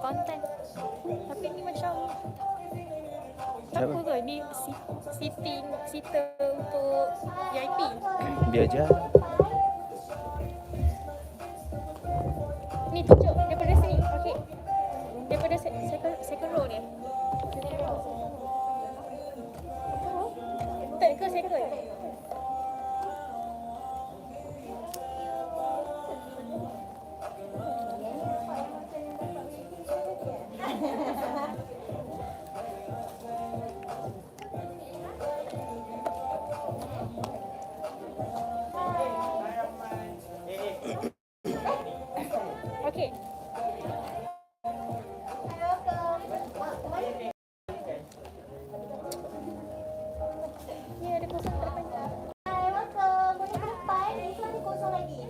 konten. Tapi ni macam apa ke? Ni sitter untuk VIP. Biar je. Ni tunjuk daripada sini. Okey. Daripada second row ni. Third ke second? Okey. Ni ada kosong tak depan. Hai, welcome. Boleh sampai? Itu ada kosong lagi.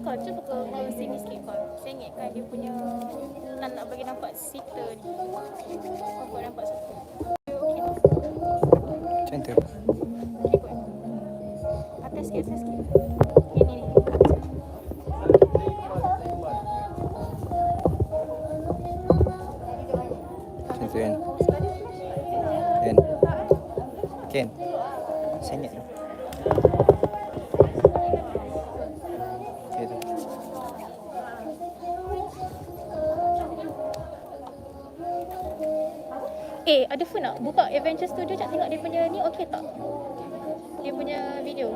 Kau cuba ke sini sikit kau. Saya ingatkan dia punya nak bagi nampak sitter ni. Kau nampak satu. Okey. Macam tu. Okey kot. Atas sikit. Ni. Macam tu kan. Ken. Saya ingat tu. Okay tu. Ada phone tak? Buka Adventure Studio cak tengok dia punya ni okey tak? Dia punya video.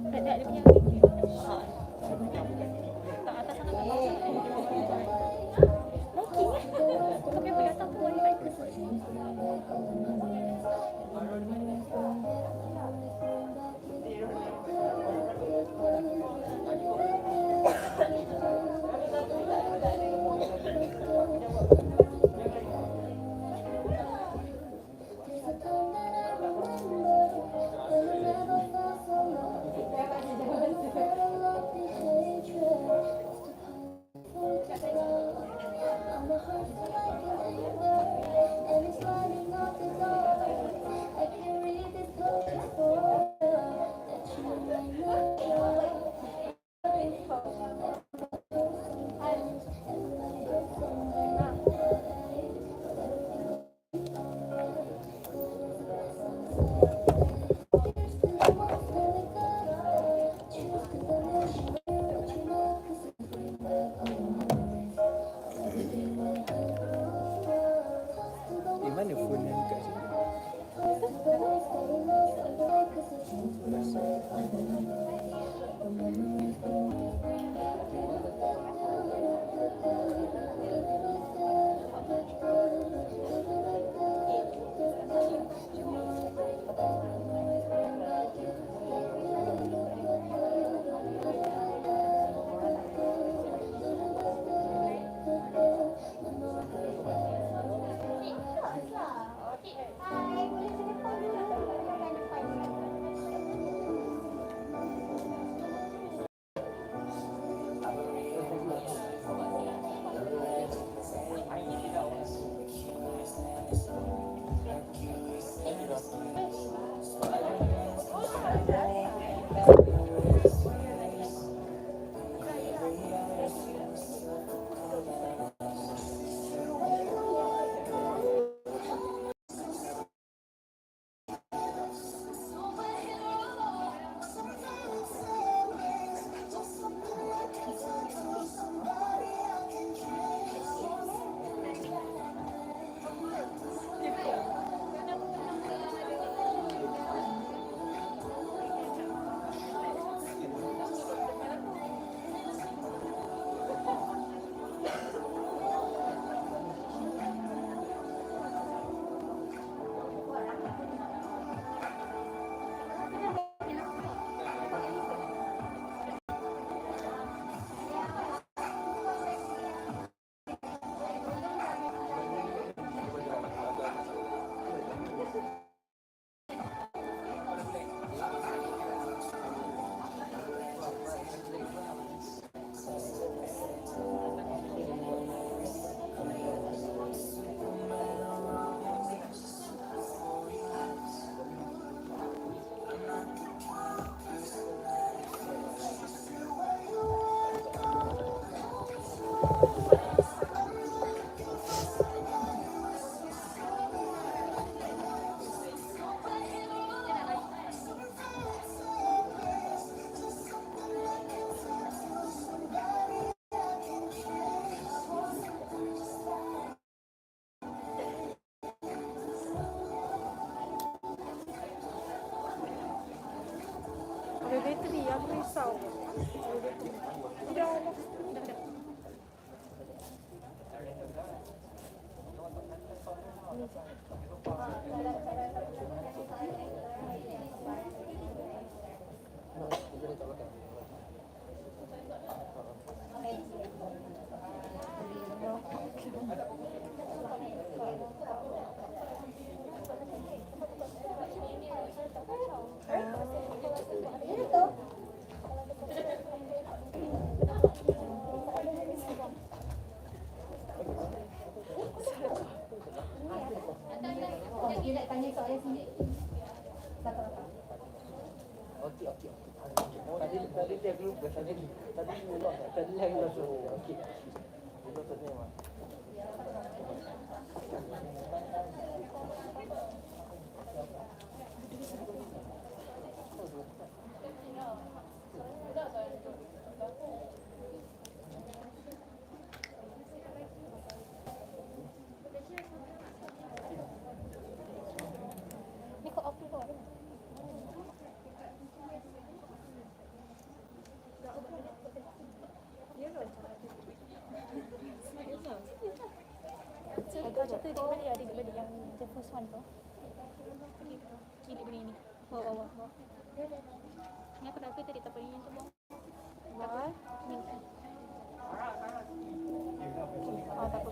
Ada dia punya video. Tak atas sana tak. Okey. Kau punya pegang tak boleh baik. Ada bateri, aku risau. Dah. Dia nak tanya soalan sendiri. Tadi dia lupa tadi yang langsung okey. Itu tadi mah. Ni kau apa kau? Kau cerita di mana ada di yang the first one tu? Ini begini ni. Bawah. Ni aku nak tadi tak boleh yang tu bawah. Bawah. Ni. Oh, tak apa.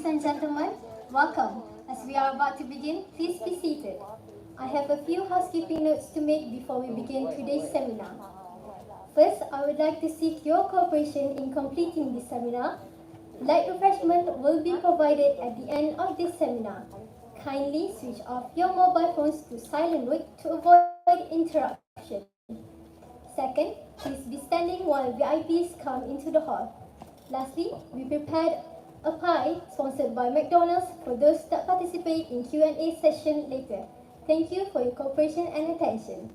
Ladies and gentlemen, welcome. As we are about to begin, please be seated. I have a few housekeeping notes to make before we begin today's seminar. First, I would like to seek your cooperation in completing this seminar. Light refreshment will be provided at the end of this seminar. Kindly switch off your mobile phones to silent mode to avoid interruption. Second, please be standing while VIPs come into the hall. Lastly, we prepared a pie sponsored by McDonald's for those that participate in Q&A session later. Thank you for your cooperation and attention.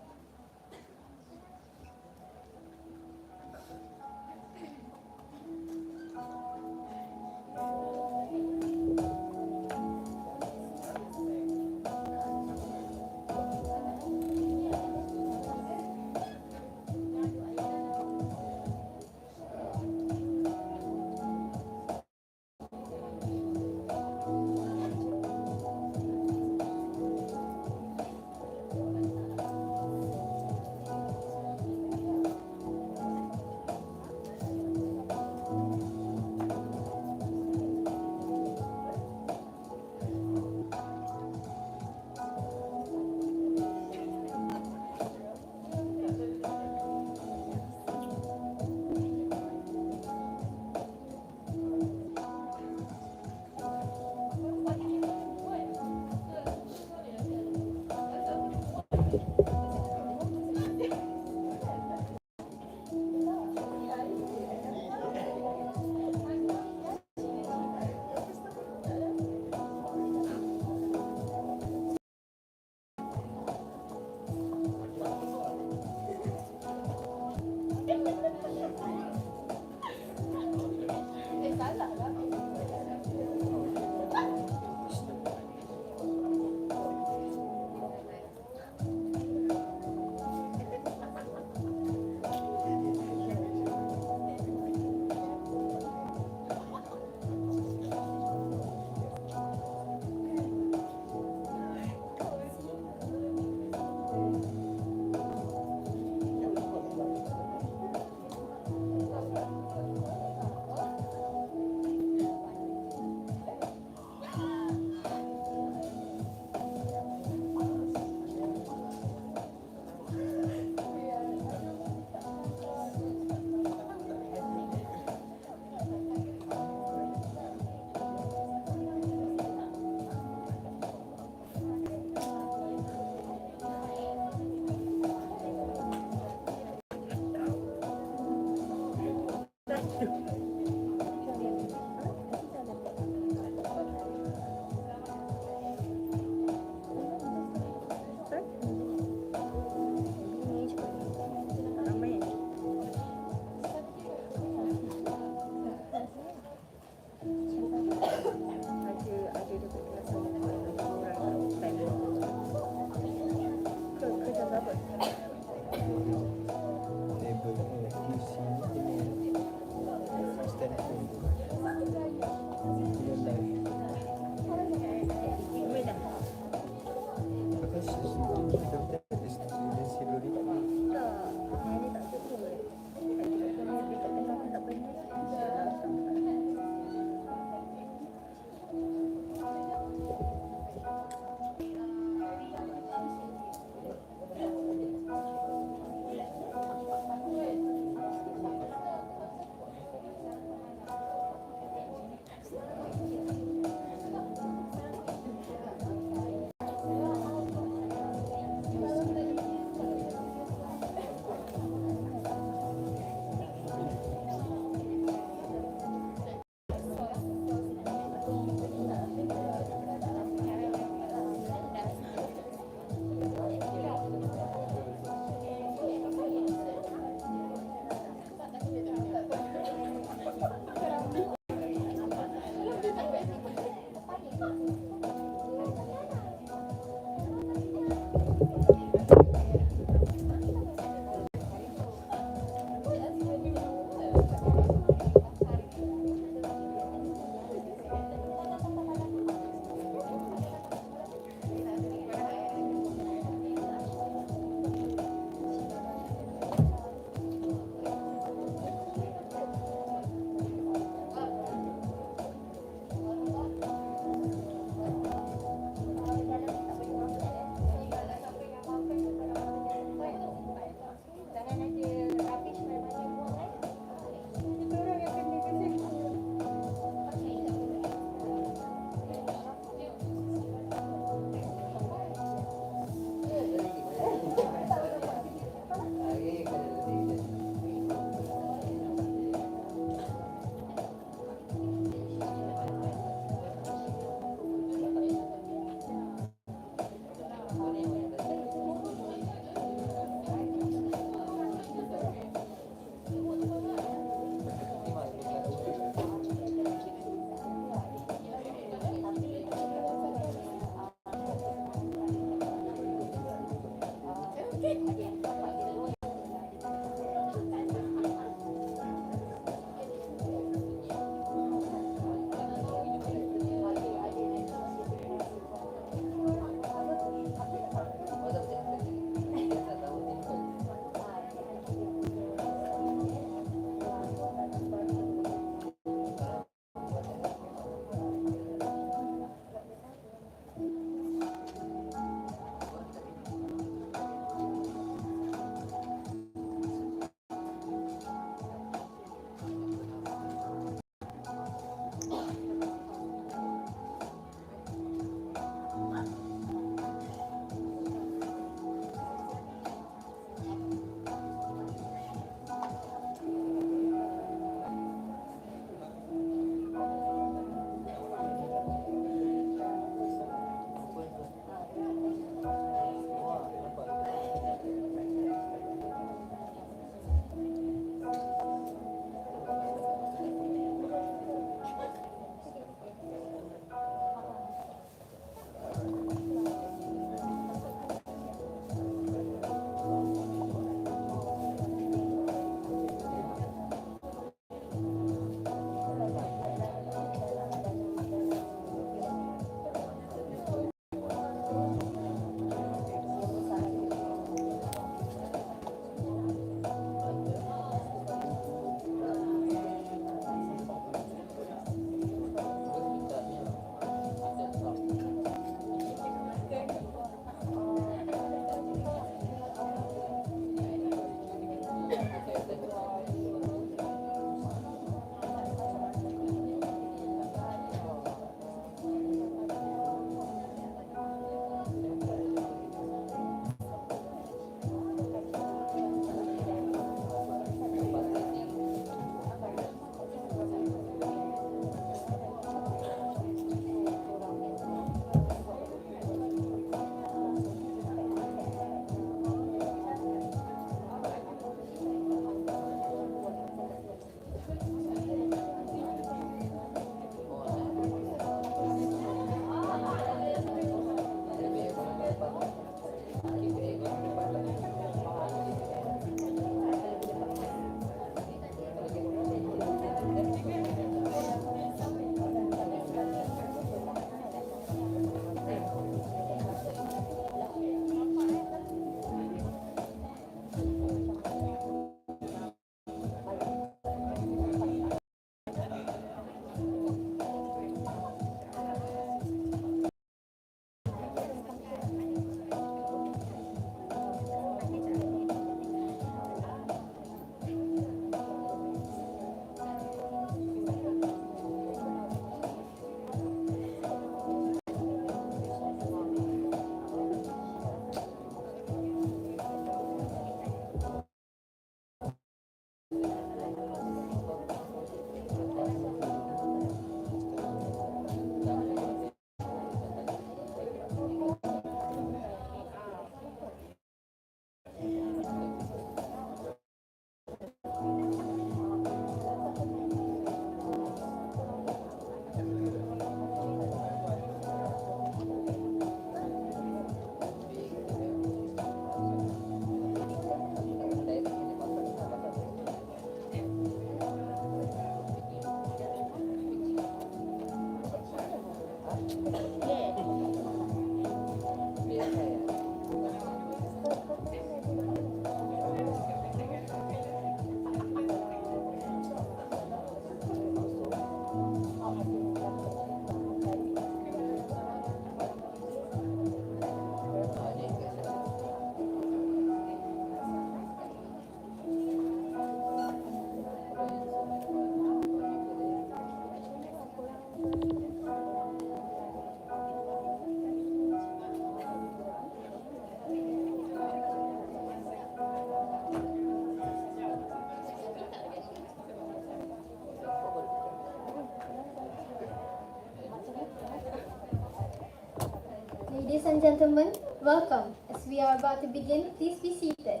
Ladies and gentlemen, welcome. As we are about to begin, please be seated.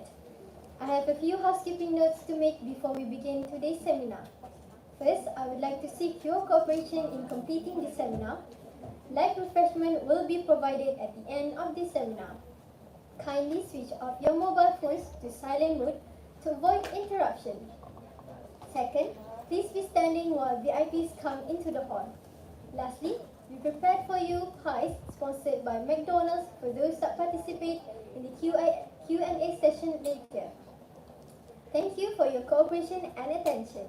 I have a few housekeeping notes to make before we begin today's seminar. First, I would like to seek your cooperation in completing the seminar. Light refreshment will be provided at the end of the seminar. Kindly switch off your mobile phones to silent mode to avoid interruption. Second, please be standing while VIPs come into the hall. Lastly, we prepared for you pies sponsored by McDonald's for those that participate in the Q&A session later. Thank you for your cooperation and attention.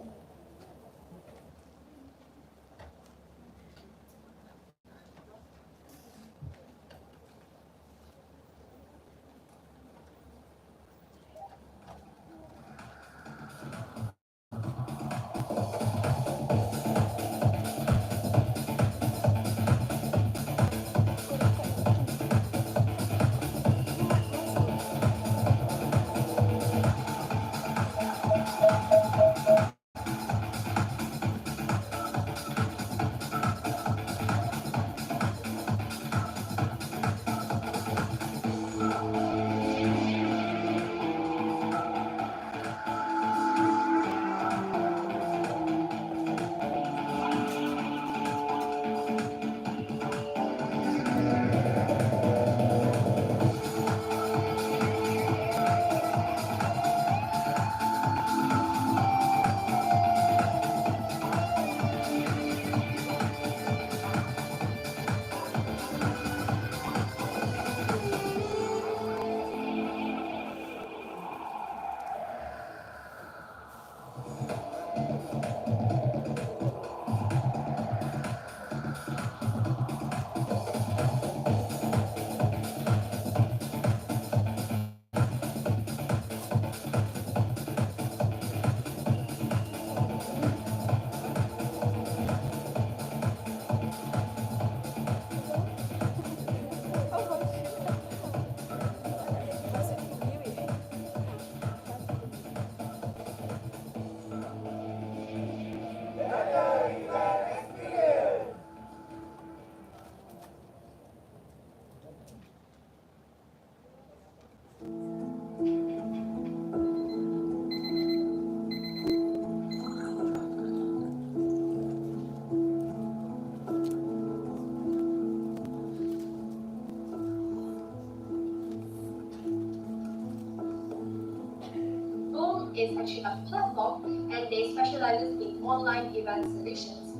Is actually a platform and they specialize in online event solutions.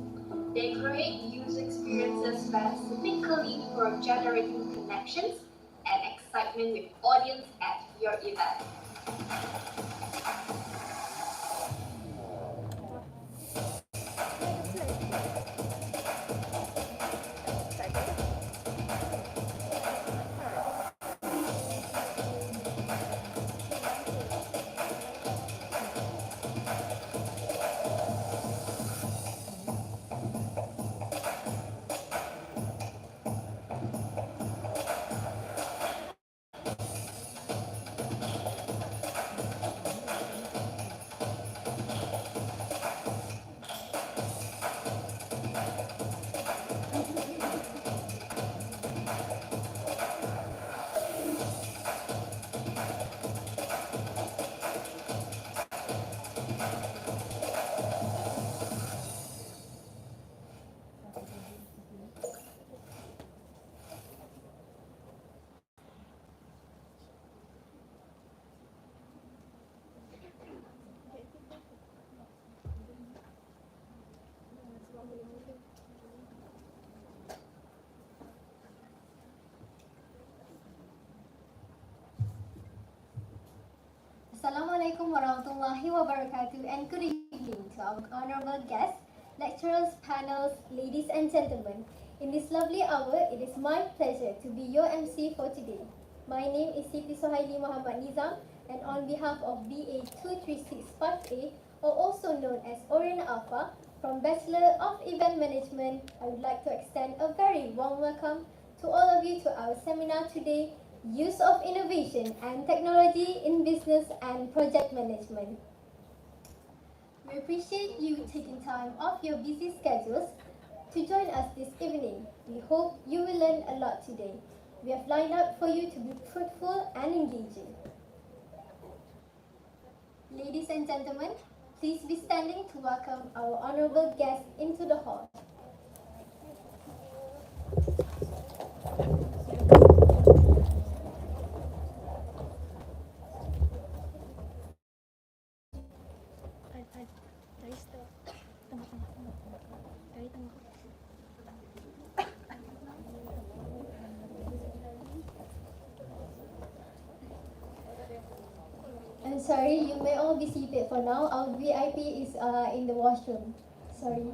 They create user experiences specifically for generating connections and excitement with audience at your event. Assalamualaikum warahmatullahi wabarakatuh and good evening to our honorable guests, lecturers, panels, ladies and gentlemen. In this lovely hour, it is my pleasure to be your MC for today. My name is Siti Sohaili Muhammad Nizam, and on behalf of BA 2365A, or also known as Orient Alpha, from Bachelor of Event Management, I would like to extend a very warm welcome to all of you to our seminar today, Use of Innovation and Technology in Business and Project Management. We appreciate you taking time off your busy schedules to join us this evening. We hope you will learn a lot today. we have lined up for you to be fruitful and engaging. Ladies and gentlemen, please be standing to welcome our honorable guests into the hall. Dari start. Tengah. Dari tengah. I'm sorry, you may all be seated for now. Our VIP is in the washroom. Sorry.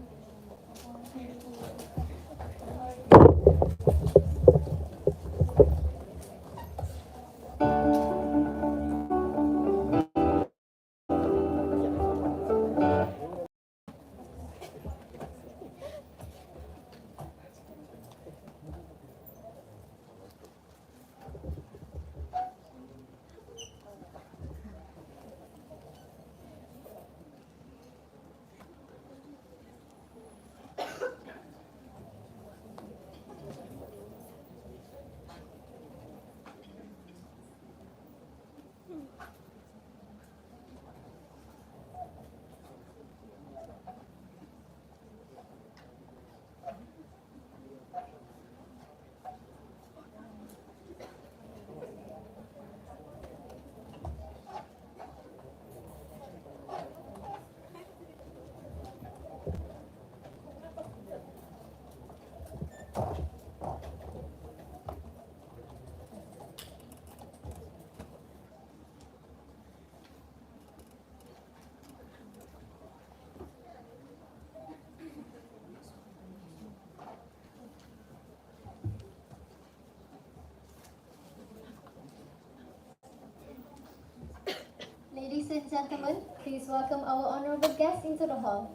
Ladies and gentlemen, please welcome our honorable guests into the hall.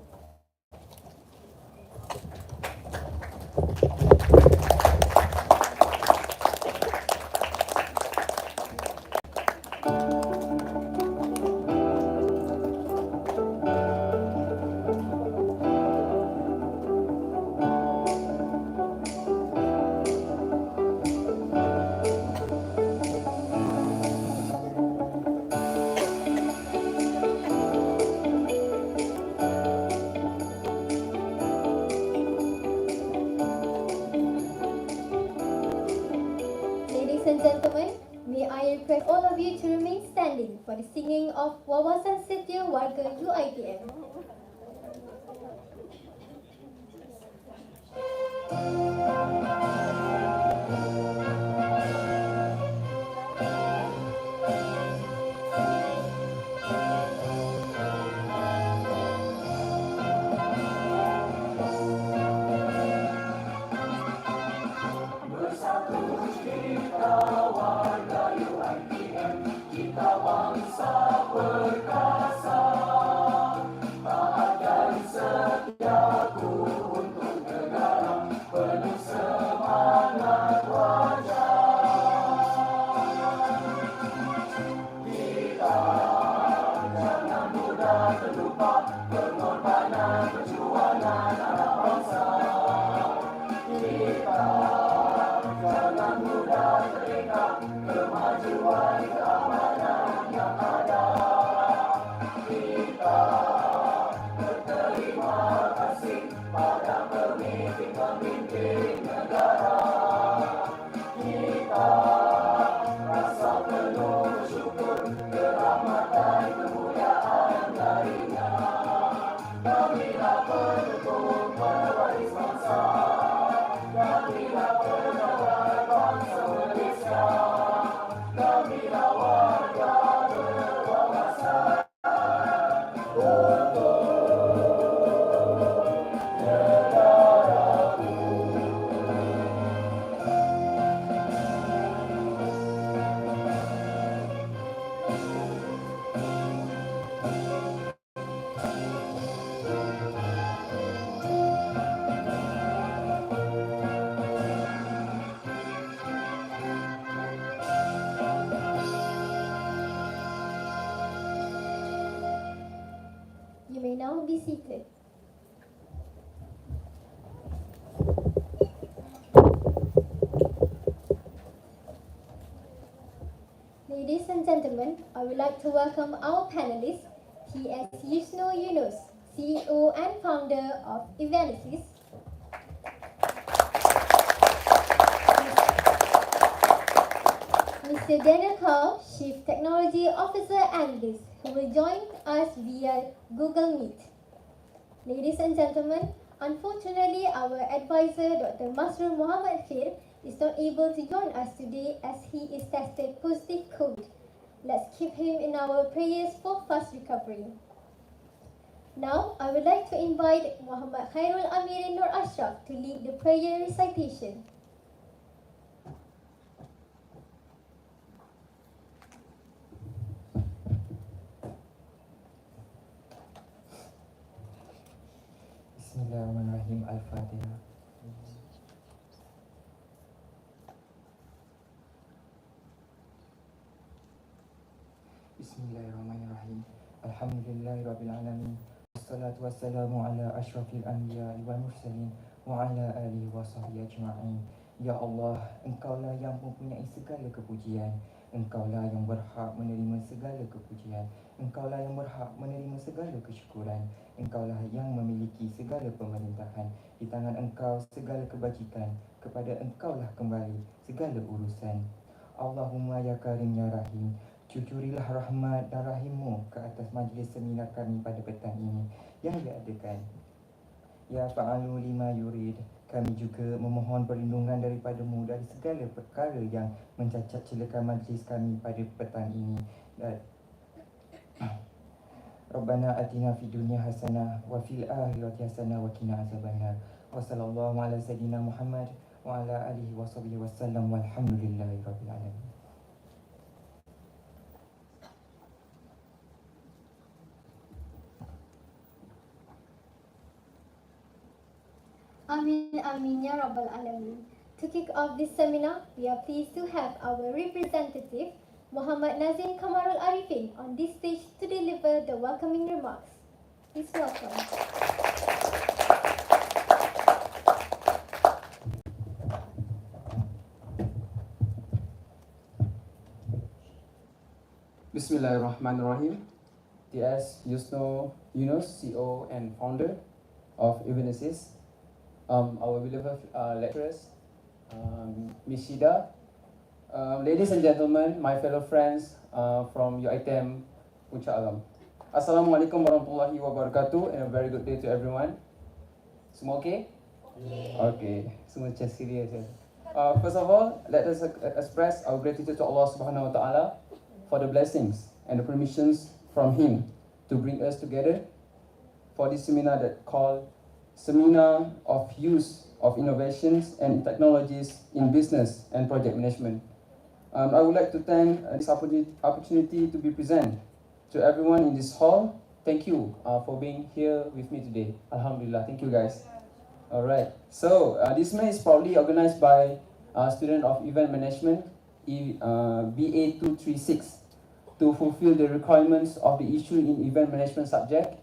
Ladies and gentlemen, may I request all of you to remain standing for the singing of Wawasan Setia Warga UiTM. gentlemen, I would like to welcome our panelists, T.S. Yusno Yunus, CEO and founder of Evanesys, Mr. Daniel Kao, Chief Technology Officer Analyst, who will join us via Google Meet. Ladies and gentlemen, unfortunately, our advisor, Dr. Masrur Muhammad Khair, is not able to join us today as he is tested positive COVID. Let's keep him in our prayers for fast recovery. Now, I would like to invite Muhammad Khairul Amir Nur Ashraf to lead the prayer recitation. Bismillahirrahmanirrahim. Al-Fatihah. Bismillahirrahmanirrahim. Alhamdulillahirabbil alamin. Wassalatu wassalamu ala asyrafil anbiya wal mursalin wa ala alihi wa sahbihi ajma'in. Ya Allah, Engkaulah yang mempunyai segala kepujian. Engkaulah yang berhak menerima segala kepujian. Engkaulah yang berhak menerima segala kesyukuran. Engkaulah yang memiliki segala pemerintahan. Di tangan Engkau segala kebajikan. Kepada Engkaulah kembali segala urusan. Allahumma ya Karim ya Rahim, cucurilah rahmat dan rahimmu ke atas majlis seminar kami pada petang ini yang diadakan. Ya fa'alu lima yurid, kami juga memohon perlindungan daripadamu dari segala perkara yang mencacat celakan majlis kami pada petang ini. Dan Rabbana atina fid dunya hasanah wa fil akhirati hasanah wa qina azabannar. Wa sallallahu ala sayyidina Muhammad wa ala alihi wa sahbihi wasallam walhamdulillahi rabbil alamin. Amin, amin, ya Rabbal Alamin. To kick off this seminar, we are pleased to have our representative, Muhammad Nazim Kamarul Arifin, on this stage to deliver the welcoming remarks. Please welcome. Bismillahirrahmanirrahim. T.S. Yusno Yunus, CEO and founder of Evanesys. Our beloved lecturers, Ms. Shida, ladies and gentlemen, my fellow friends from UiTM Puncak Alam. Assalamualaikum warahmatullahi wabarakatuh, and a very good day to everyone. Semua okay? Okay, semua macam serius ya. First of all, let us express our gratitude to Allah Subhanahu Wa Taala for the blessings and the permissions from Him to bring us together for this seminar that called Seminar of Use of Innovations and Technologies in Business and Project Management. I would like to thank this opportunity to be present to everyone in this hall. Thank you for being here with me today. Alhamdulillah, thank you guys. Alright, so this seminar is proudly organized by student of Event Management, BA 236, to fulfill the requirements of the issue in Event Management subject,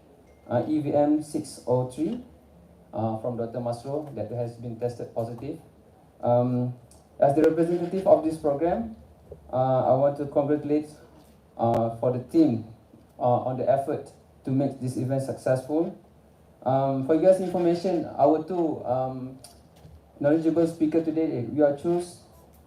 EVM 603. From Dr. Masrur that has been tested positive. As the representative of this program, I want to congratulate for the team on the effort to make this event successful. For you guys' information, our two knowledgeable speakers today,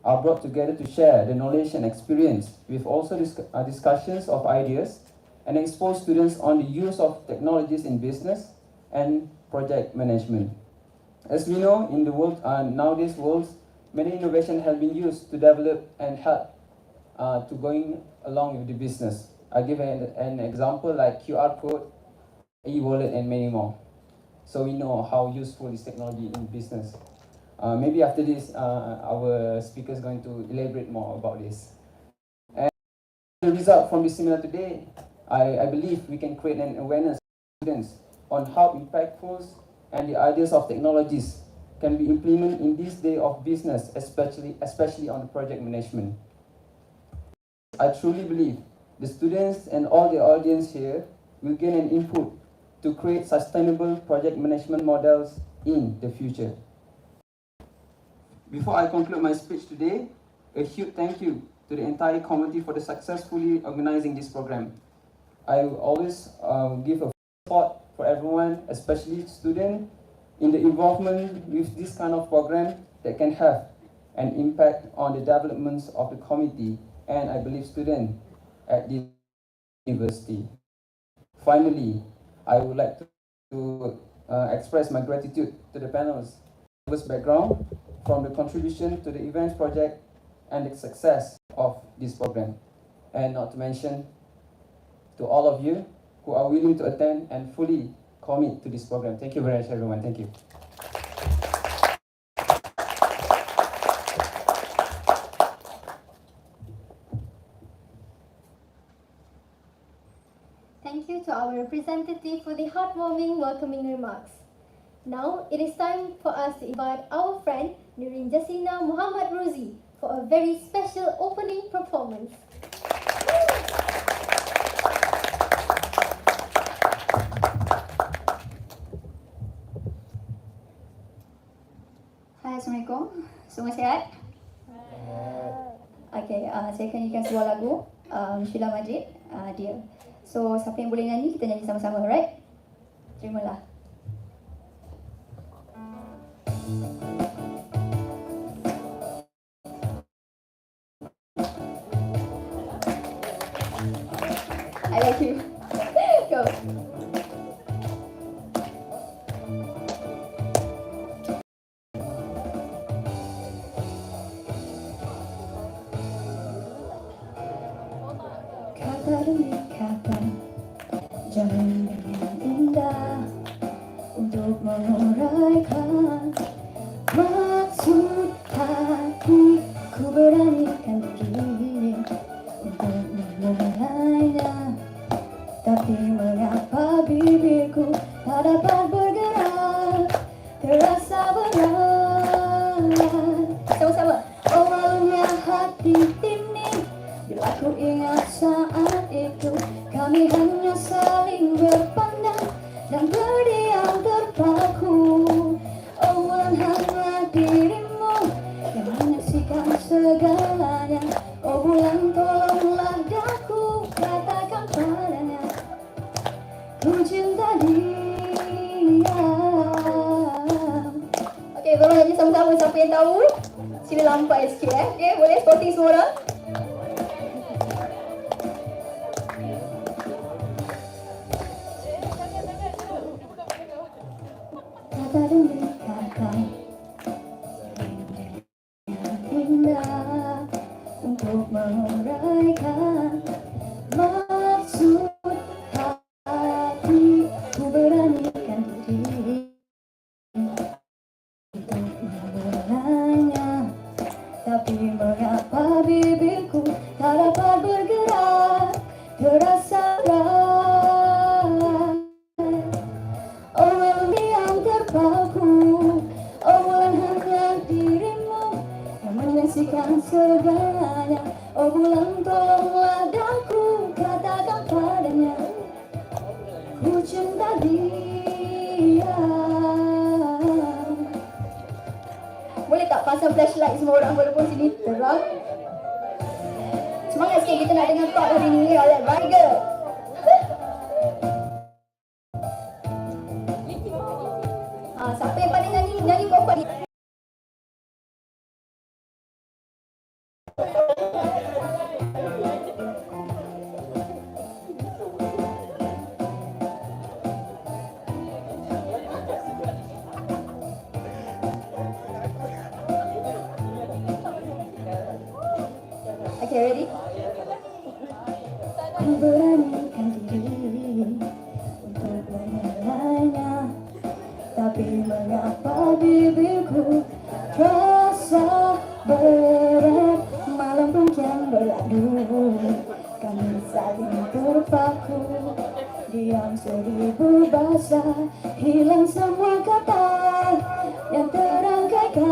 are brought together to share the knowledge and experience with also discussions of ideas and expose students on the use of technologies in business and project management. As we know, in the world nowadays, many innovations have been used to develop and help to going along with the business. I give an example like QR code, e-wallet, and many more. So we know how useful is technology in business. Maybe after this, our speaker is going to elaborate more about this. And the result from this seminar today, I believe we can create an awareness for students on how impactful and the ideas of technologies can be implemented in this day of business, especially on project management. I truly believe the students and all the audience here will gain an input to create sustainable project management models in the future. Before I conclude my speech today, a huge thank you to the entire community for the successfully organizing this program. I will always give a support for everyone, especially students, in the involvement with this kind of program that can have an impact on the developments of the community and I believe students at the university. Finally, I would like to express my gratitude to the panels, diverse background, from the contribution to the events project and the success of this program. And not to mention to all of you who are willing to attend and fully commit to this program. Thank you very much, everyone. Thank you. Thank you to our representative for the heartwarming welcoming remarks. Now it is time for us to invite our friend Nurin Jasina Muhammad Rozi for a very special opening performance. Hai, Assalamualaikum. Semua sihat? Okay, saya akan nyanyikan sebuah lagu Sheila Majid, Dear. So, siapa yang boleh nyanyi, kita nyanyi sama-sama, alright? Terimalah. I like you. Go. Kata demi kata, jangan yang indah untuk menguraikan maksud hati. Ku beranikan diri untuk memulainya, tapi mengapa bibirku tak dapat bergerak, terasa berat. Sama-sama. Oh, malunya hati ini bila ku ingat saat itu kami hanya saling berpandang dan berdiam terpaku. Oh, hanya dirimu yang menyaksikan segalanya. Oh, bulan tolonglah daku katakan padanya ku cinta dia. Okay, tolong nyanyi sama-sama. Siapa yang tahu sila lampai sikit Okay, boleh sporting semua orang. Kata demi kata yang indah untuk menguraikan maksud hati. Ku beranikan diri untuk memulainya, tapi mengapa bibirku tak dapat bergerak, terasa berat. Oh, melodi yang terpaku. Oh, bulan hanya dirimu yang menyaksikan segalanya. Oh, bulan tolonglah daku katakan padanya ku cinta dia. Boleh tak pasang flashlight semua orang walaupun sini terang? Semangat sikit, kita nak dengar part hari ni. Alright, bye girl. Siapa yang pandai nyanyi, nyanyi kuat-kuat ni. Okay, ready? Ku beranikan diri untuk memulainya, tapi mengapa bibirku terasa berat. Malam pun kian berlalu, kami saling terpaku. Diam seribu bahasa, hilang semua kata yang terangkaikan.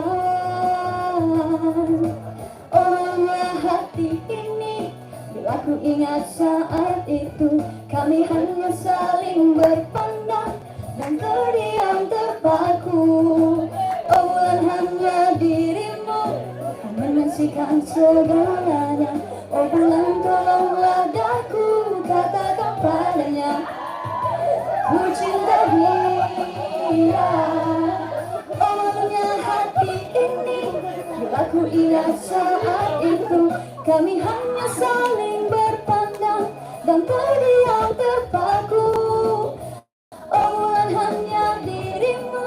Oranglah hati ini bila ku ingat saat itu kami hanya saling berpandang dan terdiam terpaku. Oh, bulan hanya dirimu yang menyaksikan menyaksikan segalanya. Oh bulan tolonglah daku, katakan padanya ku cinta dia. Awalnya hati ini, bila ku ingat saat itu, kami hanya saling berpandang dan terdiam terpaku. Oh bulan hanya dirimu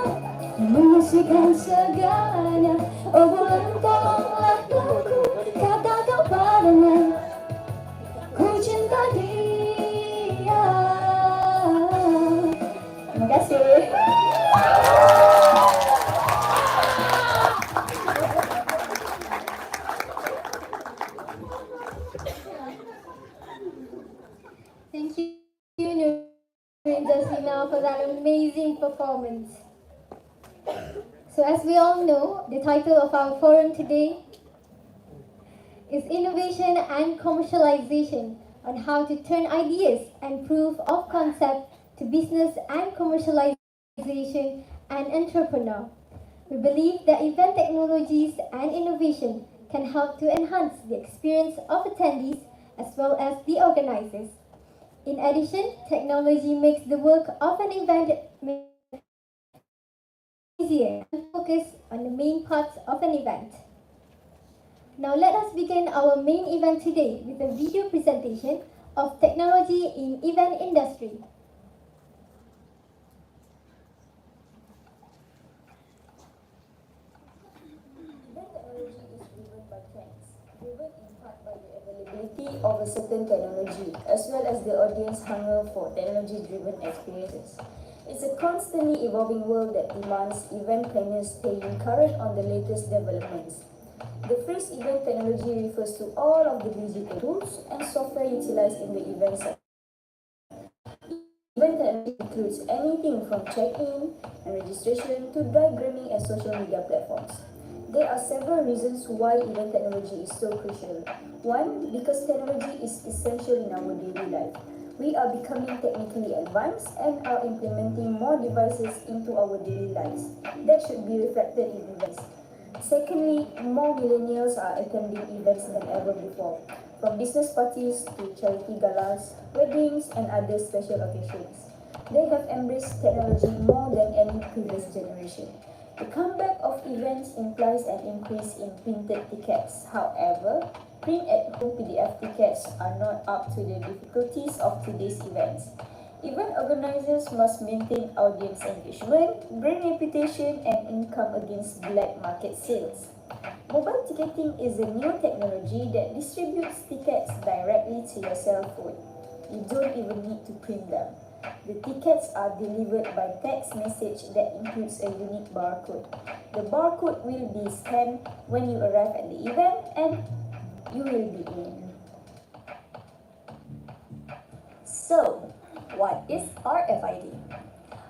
yang menyaksikan segalanya. Oh bulan tolonglah daku, katakan padanya ku cinta dia. Terima kasih. Thank you, Nurul Jasmina, for that amazing performance. So, as we all know, the title of our forum today is Innovation and Commercialization, on how to turn ideas and proof of concept to business and commercialization and entrepreneur. We believe that event technologies and innovation can help to enhance the experience of attendees as well as the organizers. In addition, technology makes the work of an event easier and focus on the main parts of an event. Now let us begin our main event today with a video presentation of technology in event industry. Event technology is driven by trends, driven in part by the availability of a certain technology, as well as the audience hunger for technology-driven experiences. It's a constantly evolving world that demands event planners staying current on the latest developments. The phrase event technology refers to all of the digital tools and software utilized in the event sector. Event technology includes anything from check-in and registration to diagramming and social media platforms. There are several reasons why event technology is so crucial. One, because technology is essential in our daily life. We are becoming technically advanced and are implementing more devices into our daily lives. That should be reflected in events. Secondly, more millennials are attending events than ever before, from business parties to charity galas, weddings, and other special occasions. They have embraced technology more than any previous generation. The comeback of events implies an increase in printed tickets. However, print-at-home PDF tickets are not up to the difficulties of today's events. Event organizers must maintain audience engagement, brand reputation, and income against black market sales. Mobile ticketing is a new technology that distributes tickets directly to your cell phone. You don't even need to print them. The tickets are delivered by text message that includes a unique barcode. The barcode will be scanned when you arrive at the event and you will be in. So, what is RFID?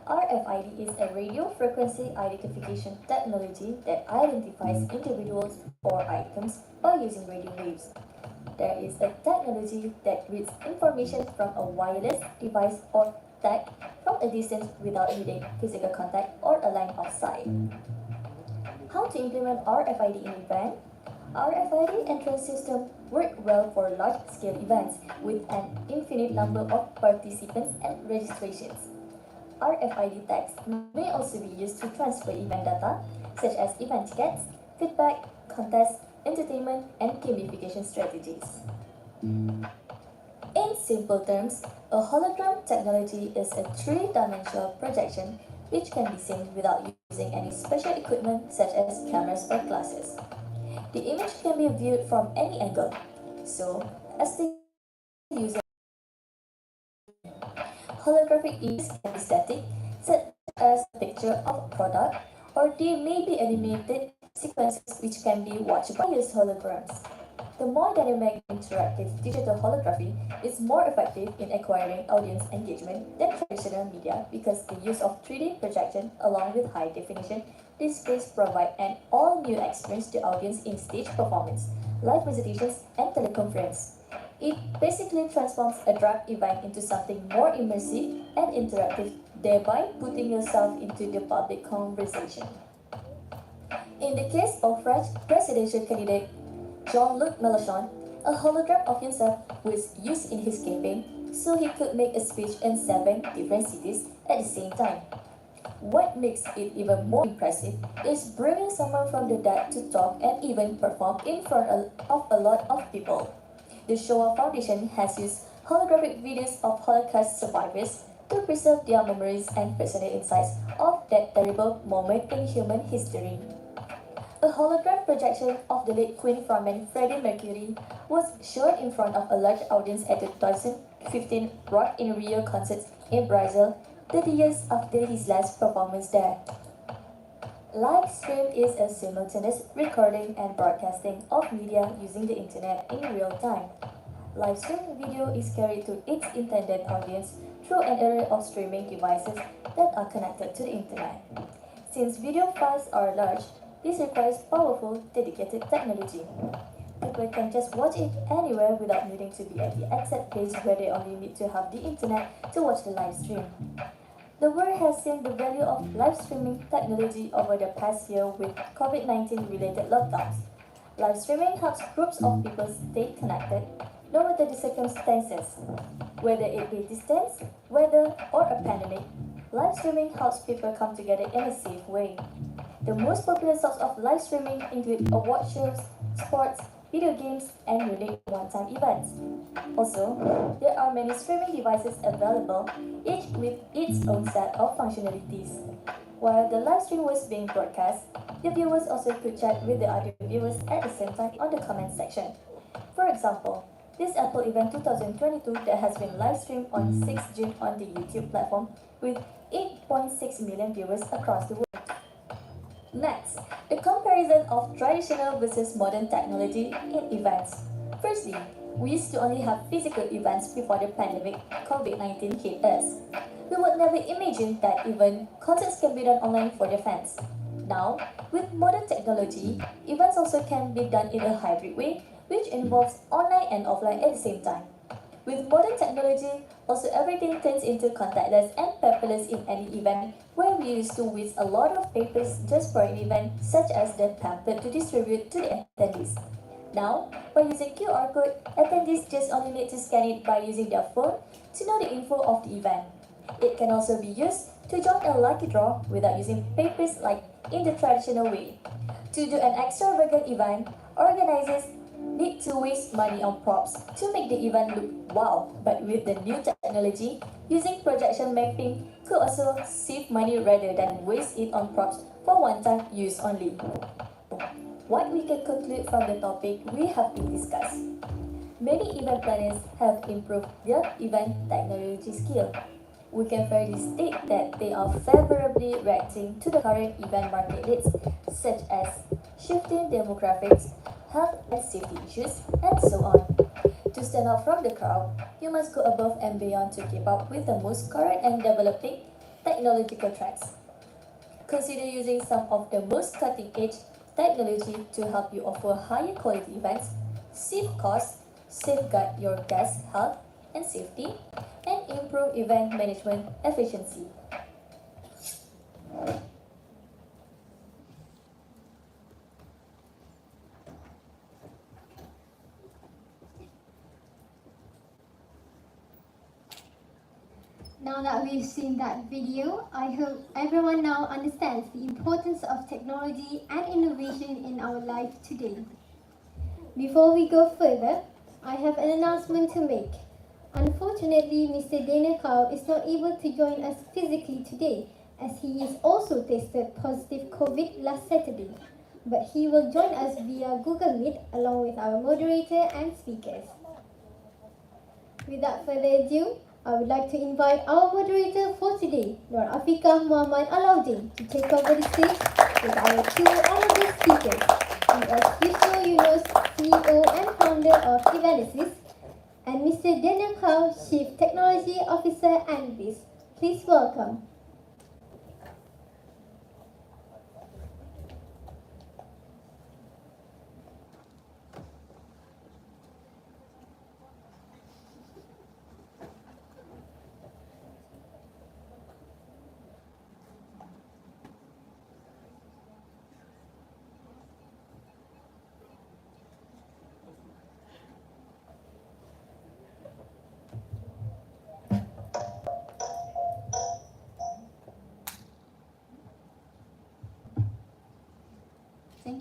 RFID is a radio frequency identification technology that identifies individuals or items by using radio waves. There is a technology that reads information from a wireless device or tag from a distance without needing physical contact or a line of sight. How to implement RFID in event? RFID entrance system work well for large-scale events with an infinite number of participants and registrations. RFID tags may also be used to transfer event data, such as event tickets, feedback, contests, entertainment, and gamification strategies. In simple terms, a hologram technology is a three-dimensional projection which can be seen without using any special equipment such as cameras or glasses. The image can be viewed from any angle, so as the user holographic images can be static, such as a picture of a product, or they may be animated sequences which can be watched by used holograms. The more dynamic interactive digital holography is more effective in acquiring audience engagement than traditional media because the use of 3D projection along with high definition displays provide an all-new experience to audience in stage performance, live presentations, and teleconference. It basically transforms a drag event into something more immersive and interactive, thereby putting yourself into the public conversation. In the case of French presidential candidate Jean-Luc Mélenchon, a hologram of himself was used in his campaign so he could make a speech in 7 different cities at the same time. What makes it even more impressive is bringing someone from the dead to talk and even perform in front of a lot of people. The Shoah Foundation has used holographic videos of Holocaust survivors to preserve their memories and personal insights of that terrible moment in human history. A hologram projection of the late Queen frontman Freddie Mercury was shown in front of a large audience at the 2015 Rock in Rio concert in Brazil, 30 years after his last performance there. Live stream is a simultaneous recording and broadcasting of media using the internet in real time. Live stream video is carried to its intended audience through an array of streaming devices that are connected to the internet. Since video files are large, this requires powerful, dedicated technology. People can just watch it anywhere without needing to be at the exact place where they only need to have the internet to watch the live stream. The world has seen the value of live streaming technology over the past year with COVID-19 related lockdowns. Live streaming helps groups of people stay connected, no matter the circumstances. Whether it be distance, weather, or a pandemic, live streaming helps people come together in a safe way. The most popular sorts of live streaming include award shows, sports, video games, and unique one-time events. Also, there are many streaming devices available, each with its own set of functionalities. While the live stream was being broadcast, the viewers also could chat with the other viewers at the same time on the comment section. For example, this Apple event 2022 that has been live streamed on 6 June on the YouTube platform with 8.6 million viewers across the world. Next, the comparison of traditional versus modern technology in events. Firstly, we used to only have physical events before the pandemic COVID-19 hit us. We would never imagine that even concerts can be done online for the fans. Now, with modern technology, events also can be done in a hybrid way, which involves online and offline at the same time. With modern technology, also everything turns into contactless and paperless in any event, where we used to waste a lot of papers just for an event, such as the pamphlet to distribute to the attendees. Now, by using QR code, attendees just only need to scan it by using their phone to know the info of the event. It can also be used to join a lucky draw without using papers like in the traditional way. To do an extravagant event, organizers need to waste money on props to make the event look wow, but with the new technology, using projection mapping could also save money rather than waste it on props for one-time use only. What we can conclude from the topic we have been discussed. Many event planners have improved their event technology skill. We can fairly state that they are favorably reacting to the current event market needs, such as shifting demographics, health and safety issues, and so on. To stand out from the crowd, you must go above and beyond to keep up with the most current and developing technological trends. Consider using some of the most cutting-edge technology to help you offer higher quality events, save costs, safeguard your guests' health and safety, and improve event management efficiency. Now that we've seen that video, I hope everyone now understands the importance of technology and innovation in our life today. Before we go further, I have an announcement to make. Unfortunately, Mr. Daniel Cow is not able to join us physically today as he is also tested positive COVID last Saturday. But he will join us via Google Meet along with our moderator and speakers. Without further ado, I would like to invite our moderator for today, Nur Afiqah Muhammad Alauddin, to take over the stage with our two honorable speakers. He is Yusno Yunus, CEO and founder of Evanesys, and Mr. Daniel Cow, Chief Technology Officer and BIS. Please welcome.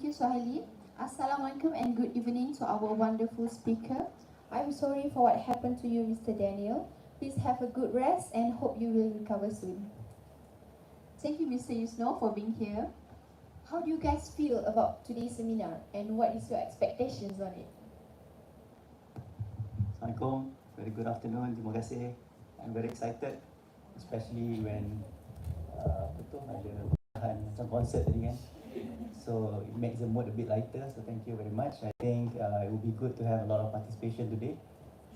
Thank you, Swahili. Assalamualaikum and good evening to our wonderful speaker. I'm sorry for what happened to you, Mr. Daniel. Please have a good rest and hope you will recover soon. Thank you, Mr. Yusno, for being here. How do you guys feel about today's seminar and what is your expectations on it? Assalamualaikum, very good afternoon, terima kasih. I'm very excited, especially when ada bahan macam konsert tadi kan. So it makes the mood a bit lighter, so thank you very much. I think it would be good to have a lot of participation today.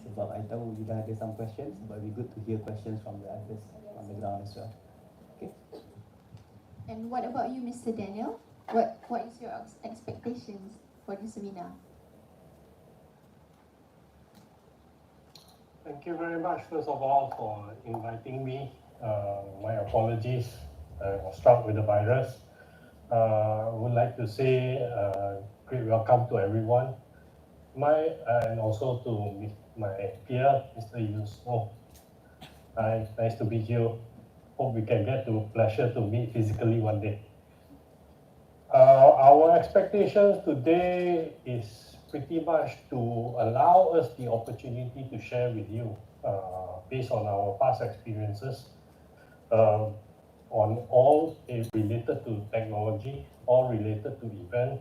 Sebab I tahu you dah ada some questions, but it would be good to hear questions from the others on the ground as well. Okay. And what about you, Mr. Daniel? What is your expectations for this seminar? Thank you very much, first of all, for inviting me. My apologies, I was struck with the virus. I would like to say great welcome to everyone. And also to my peer, Mr. Yusno. Nice to be here. Hope we can get the pleasure to meet physically one day. Our expectations today is pretty much to allow us the opportunity to share with you based on our past experiences on all related to technology, all related to event.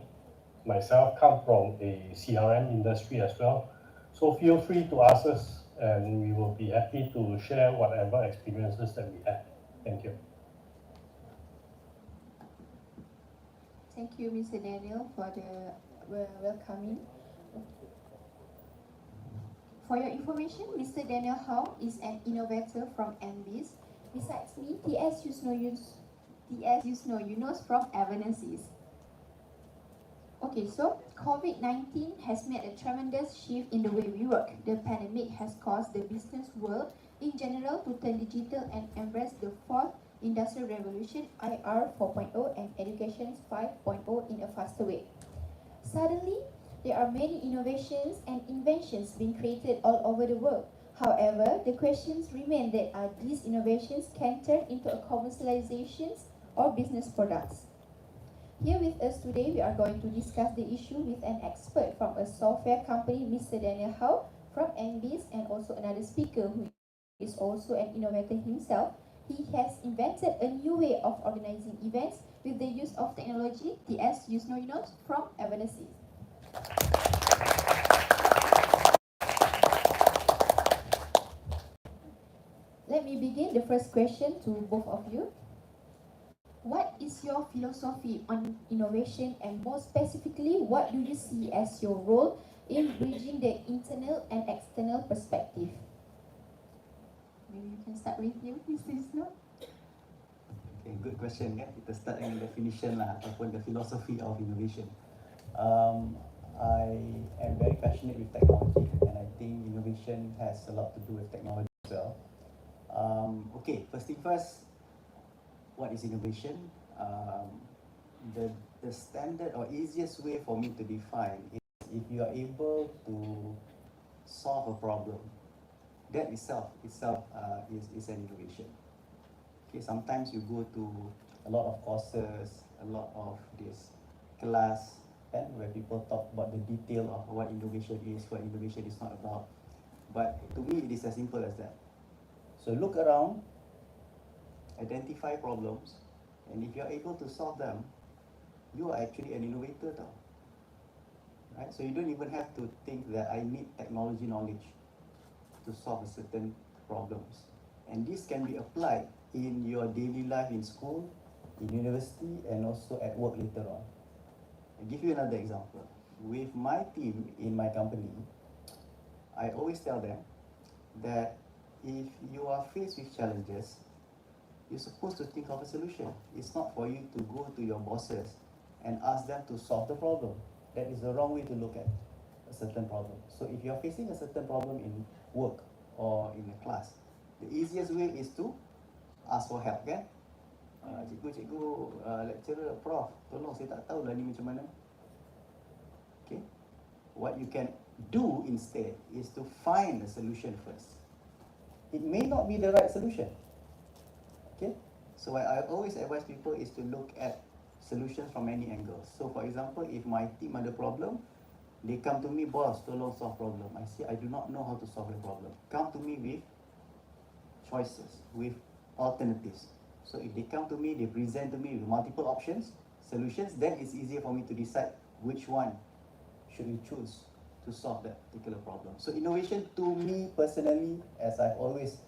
Myself come from a CRM industry as well. So feel free to ask us and we will be happy to share whatever experiences that we have. Thank you. Thank you, Mr. Daniel, for the welcoming. For your information, Mr. Daniel Hao is an innovator from MBIS. Besides me, TS Yusno Yunus from Evanescence. Okay, so COVID-19 has made a tremendous shift in the way we work. The pandemic has caused the business world in general to turn digital and embrace the fourth industrial revolution, IR 4.0, and education 5.0 in a faster way. Suddenly, there are many innovations and inventions being created all over the world. However, the questions remain that are these innovations can turn into a commercializations or business products. Here with us today, we are going to discuss the issue with an expert from a software company, Mr. Daniel Hao from MBIS, and also another speaker who is also an innovator himself. He has invented a new way of organizing events with the use of technology, TS Yusno Yunus from Evanescence. Let me begin the first question to both of you. What is your philosophy on innovation, and more specifically, what do you see as your role in bridging the internal and external perspective? Maybe you can start with you, Mr. Yusno. Okay, good question kan. Kita start dengan definition lah ataupun the philosophy of innovation. I am very passionate with technology, and I think innovation has a lot to do with technology as well. Okay, first thing first, what is innovation? The standard or easiest way for me to define is if you are able to solve a problem, that itself is an innovation. Okay, sometimes you go to a lot of courses, a lot of this class, and where people talk about the detail of what innovation is, what innovation is not about. But to me, it is as simple as that. So look around, identify problems, and if you're able to solve them, you are actually an innovator now. Right? So you don't even have to think that I need technology knowledge to solve certain problems. And this can be applied in your daily life in school, in university, and also at work later on. I'll give you another example. With my team in my company, I always tell them that if you are faced with challenges, you're supposed to think of a solution. It's not for you to go to your bosses and ask them to solve the problem. That is the wrong way to look at a certain problem. So if you're facing a certain problem in work or in a class, the easiest way is to ask for help, kan? Cikgu, lecturer, prof, tolong saya tak tahu lah ni macam mana. Okay? What you can do instead is to find a solution first. It may not be the right solution. Okay? So what I always advise people is to look at solutions from many angles. So for example, if my team ada problem, they come to me, boss, tolong solve problem. I say, I do not know how to solve the problem. Come to me with choices, with alternatives. So if they come to me, they present to me with multiple options, solutions, then it's easier for me to decide which one should we choose to solve that particular problem. So innovation to me personally, as I've always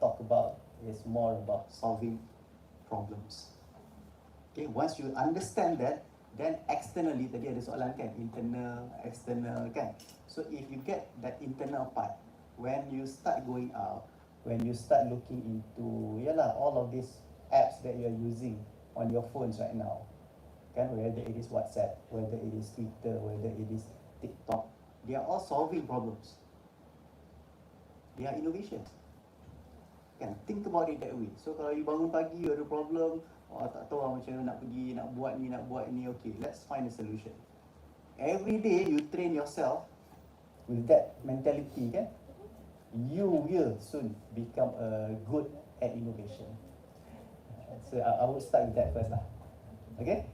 talked about, is more about solving problems. Okay, once you understand that, then externally, tadi ada soalan kan, internal, external kan. So if you get that internal part, when you start going out, when you start looking into all of these apps that you're using on your phones right now, kan, whether it is WhatsApp, whether it is Twitter, whether it is TikTok, they are all solving problems. They are innovations. Kan, think about it that way. So kalau you bangun pagi, you ada problem, tak tahu macam mana nak pergi, nak buat ni, okay, let's find a solution. Every day you train yourself with that mentality, kan, you will soon become good at innovation. So I would start with that first lah. Okay?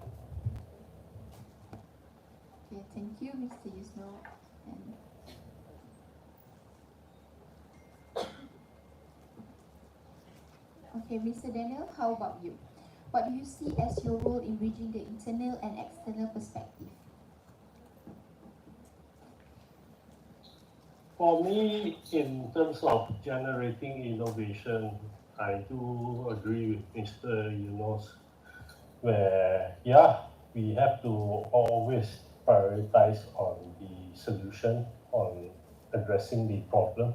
Okay, thank you, Mr. Yusno. And okay, Mr. Daniel, how about you? What do you see as your role in bridging the internal and external perspective? For me, in terms of generating innovation, I do agree with Mr. Yunus, where, we have to always prioritize on the solution, on addressing the problem.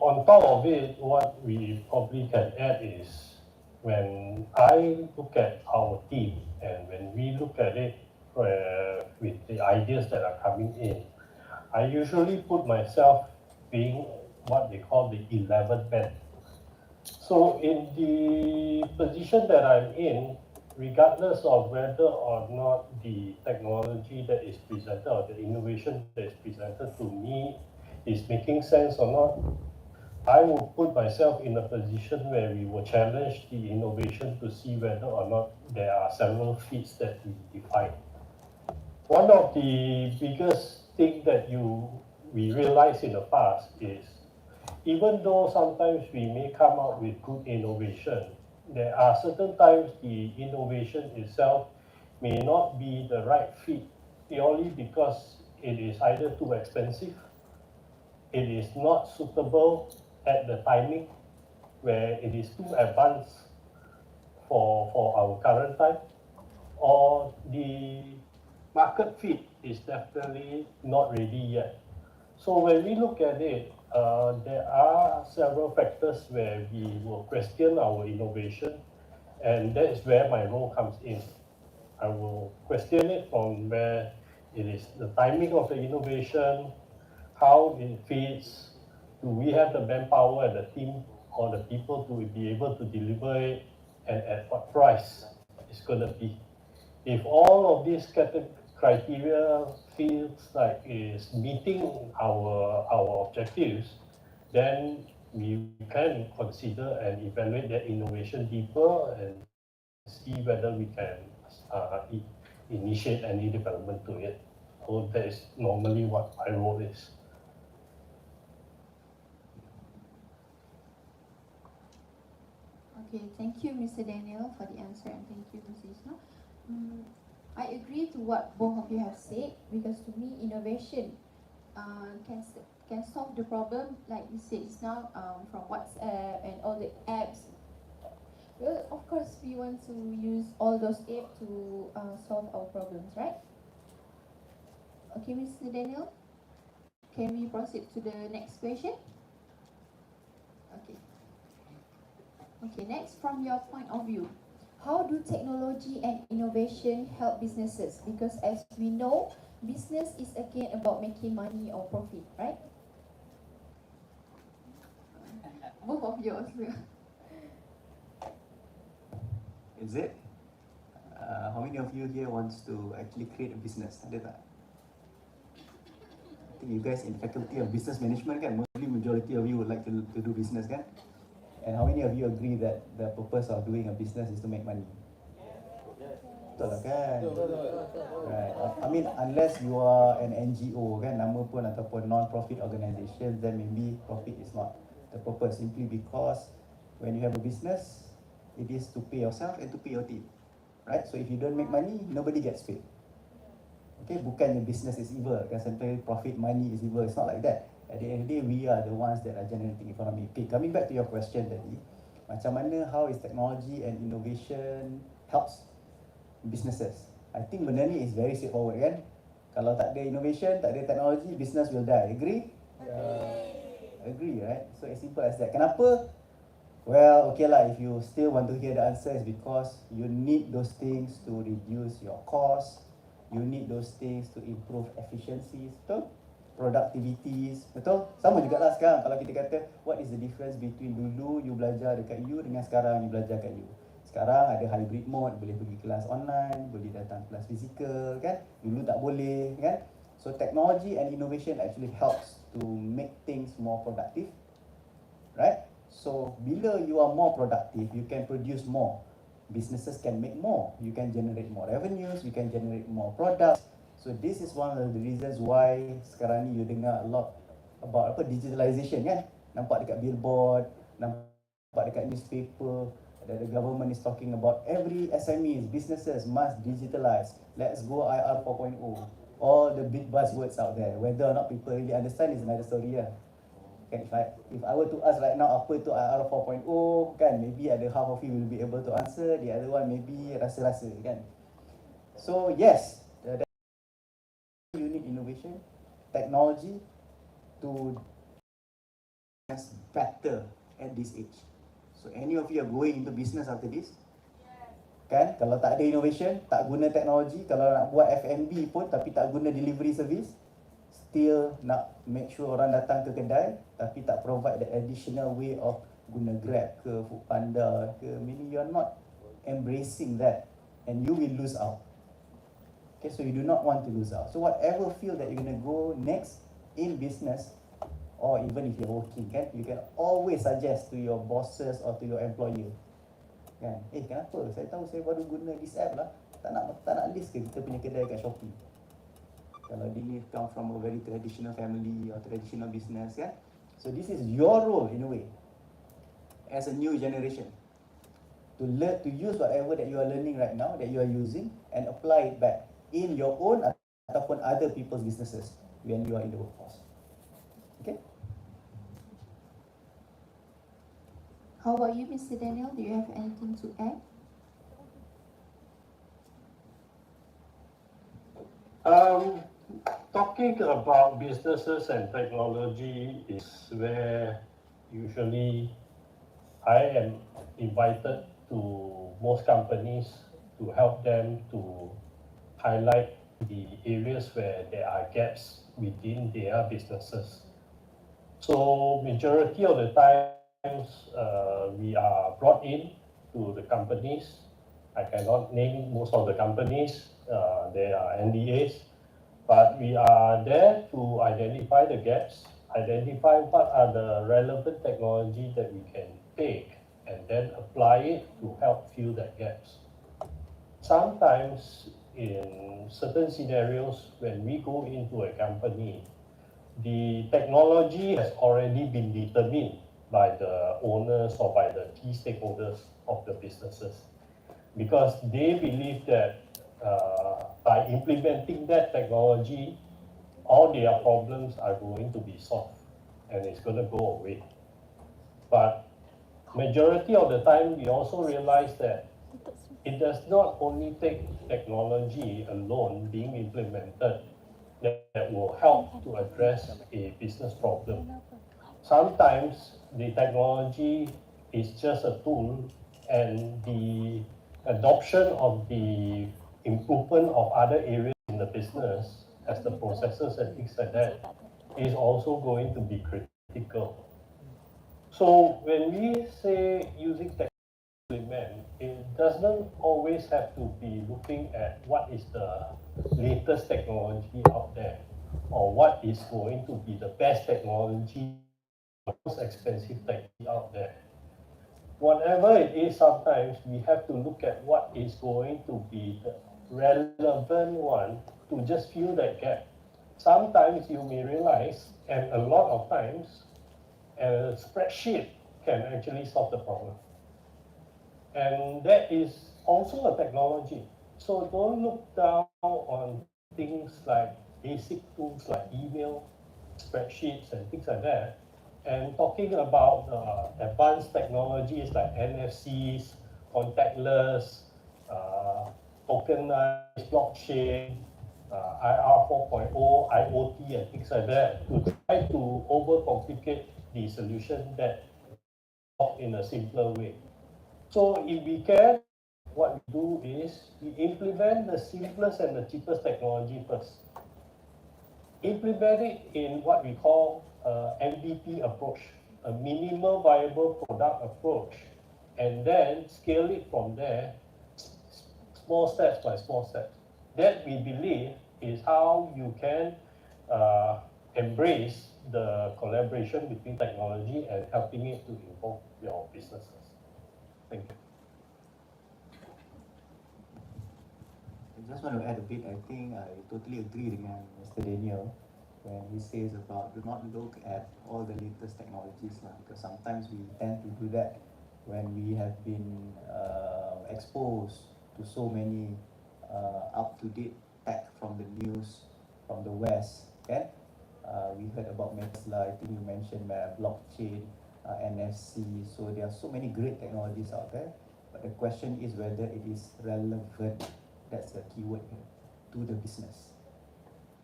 On top of it, what we probably can add is, when I look at our team and when we look at it with the ideas that are coming in, I usually put myself being what they call the 11th man. So in the position that I'm in, regardless of whether or not the technology that is presented or the innovation that is presented to me is making sense or not, I will put myself in a position where we will challenge the innovation to see whether or not there are several feats that we define. One of the biggest things that we realized in the past is, even though sometimes we may come up with good innovation, there are certain times the innovation itself may not be the right fit, purely because it is either too expensive, it is not suitable at the timing, where it is too advanced for our current time, or the market fit is definitely not ready yet. So when we look at it, there are several factors where we will question our innovation, and that is where my role comes in. I will question it from where it is the timing of the innovation, how it fits, do we have the manpower and the team or the people to be able to deliver it, and at what price it's going to be. If all of these criteria feels like is meeting our objectives, then we can consider and evaluate that innovation deeper and see whether we can initiate any development to it. So that is normally what my role is. Okay, thank you, Mr. Daniel, for the answer, and thank you, Mr. Isno. I agree to what both of you have said, because to me, innovation can solve the problem, like you said just now, from WhatsApp and all the apps. Well, of course, we want to use all those apps to solve our problems, right? Okay, Mr. Daniel, can we proceed to the next question? Okay. Okay, next, from your point of view, how do technology and innovation help businesses? Because as we know, business is again about making money or profit, right? Both of you also. Is it? How many of you here wants to actually create a business? Ada tak? I think you guys in faculty of business management kan, mostly majority of you would like to do business kan? And how many of you agree that the purpose of doing a business is to make money? Betul lah kan? Right. I mean, unless you are an NGO kan, nama pun ataupun non-profit organisation, then maybe profit is not the purpose. Simply because when you have a business, it is to pay yourself and to pay your team. Right? So if you don't make money, nobody gets paid. Okay, bukan your business is evil. Kan, simply profit money is evil. It's not like that. At the end of the day, we are the ones that are generating economy. Okay, coming back to your question tadi, macam mana how is technology and innovation helps businesses? I think benda ni is very straightforward kan. Kalau tak ada innovation, tak ada technology, business will die. Agree? Agree, right? So as simple as that. Kenapa? Well, okay lah, if you still want to hear the answer, is because you need those things to reduce your cost. You need those things to improve efficiencies, betul? Productivities, betul? Sama jugalah sekarang kalau kita kata what is the difference between dulu you belajar dekat you dengan sekarang you belajar kat you. Sekarang ada hybrid mode, boleh pergi kelas online, boleh datang kelas fizikal kan? Dulu tak boleh kan? So technology and innovation actually helps to make things more productive. Right? So bila you are more productive, you can produce more. Businesses can make more. You can generate more revenues, you can generate more products. So this is one of the reasons why sekarang ni you dengar a lot about apa digitalization kan? Nampak dekat billboard, nampak dekat newspaper, that the government is talking about every SMEs, businesses must digitalize. Let's go IR 4.0. All the big buzzwords out there. Whether or not people really understand is another story lah. Kan, if I were to ask right now apa tu IR 4.0 kan, maybe ada half of you will be able to answer, the other one maybe rasa-rasa kan. So yes, you need innovation, technology to better at this age. So any of you are going into business after this? Kan, kalau tak ada innovation, tak guna teknologi, kalau nak buat F&B pun tapi tak guna delivery service, still nak make sure orang datang ke kedai tapi tak provide the additional way of guna Grab ke Foodpanda ke, meaning you are not embracing that and you will lose out. Okay, so you do not want to lose out. So whatever field that you're going to go next in business, or even if you're working, kan, you can always suggest to your bosses or to your employer. Kan, kenapa? Saya tahu saya baru guna this app lah. Tak nak list ke kita punya kedai kat Shopee? Kalau dia come from a very traditional family or traditional business, kan? So this is your role in a way, as a new generation, to learn, to use whatever that you are learning right now, that you are using, and apply it back in your own ataupun other people's businesses when you are in the workforce. Okay? How about you, Mr. Daniel? Do you have anything to add? Talking about businesses and technology is where usually I am invited to most companies to help them to highlight the areas where there are gaps within their businesses. So majority of the times we are brought in to the companies. I cannot name most of the companies, there are NDAs, but we are there to identify the gaps, identify what are the relevant technology that we can take and then apply it to help fill that gaps. Sometimes in certain scenarios, when we go into a company, the technology has already been determined by the owners or by the key stakeholders of the businesses, because they believe that by implementing that technology, all their problems are going to be solved and it's going to go away. But majority of the time, we also realize that it does not only take technology alone being implemented that will help to address a business problem. Sometimes the technology is just a tool, and the adoption of the improvement of other areas in the business, as the processes and things like that, is also going to be critical. So when we say using technology, it doesn't always have to be looking at what is the latest technology out there or what is going to be the best technology, most expensive technology out there. whatever it is, sometimes we have to look at what is going to be the relevant one to just fill that gap. Sometimes you may realize, and a lot of times, a spreadsheet can actually solve the problem. And that is also a technology. So don't look down on things like basic tools like email, spreadsheets, and things like that. And talking about advanced technologies like NFCs, contactless, tokenized blockchain, IR 4.0, IoT, and things like that, to try to overcomplicate the solution that in a simpler way. So if we can, what we do is we implement the simplest and the cheapest technology first. Implement it in what we call MVP approach, a minimal viable product approach, and then scale it from there, small steps by small steps. That we believe is how you can embrace the collaboration between technology and helping it to involve your businesses. Thank you. I just want to add a bit. I think I totally agree with Mr. Daniel when he says about do not look at all the latest technologies because sometimes we tend to do that when we have been exposed to so many up-to-date tech from the news from the West. Okay? We heard about Tesla. I think you mentioned blockchain, NFC. So there are so many great technologies out there. But the question is whether it is relevant. That's the keyword here, to the business.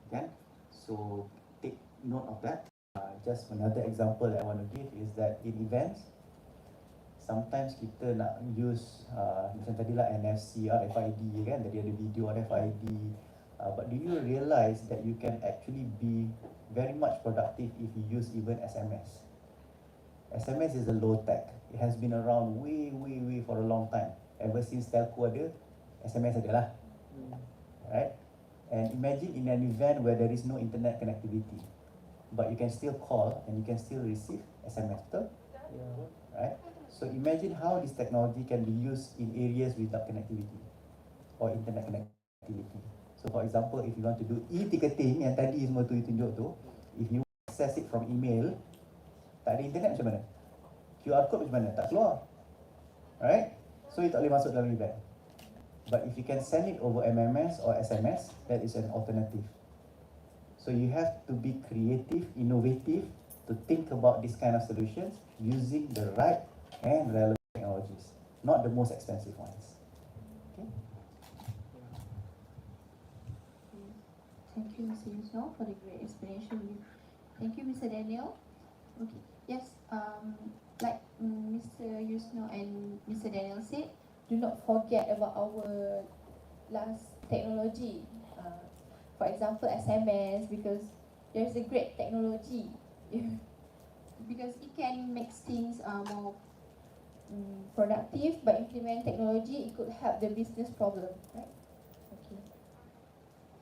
Okay? So take note of that. Just another example that I want to give is that in events, sometimes kita nak use macam tadi lah NFC, RFID kan, tadi ada video RFID. But do you realize that you can actually be very much productive if you use even SMS? SMS is a low tech. It has been around way for a long time. Ever since telco ada, SMS ada lah. Right? And imagine in an event where there is no internet connectivity, but you can still call and you can still receive SMS, betul? Right? So imagine how this technology can be used in areas without connectivity or internet connectivity. So for example, if you want to do e-ticketing yang tadi semua tu tunjuk tu, if you access it from email, tak ada internet macam mana? QR code macam mana? Tak keluar. Right? So you tak boleh masuk dalam event. But if you can send it over MMS or SMS, that is an alternative. So you have to be creative, innovative to think about this kind of solutions using the right and relevant technologies, not the most expensive ones. Okay? Thank you, Mr. Yusno, for the great explanation. Thank you, Mr. Daniel. Okay, yes, like Mr. Yusno and Mr. Daniel said, do not forget about our last technology. For example, SMS, because there's a great technology. Because it can make things more productive, but implement technology, it could help the business problem, right? Okay.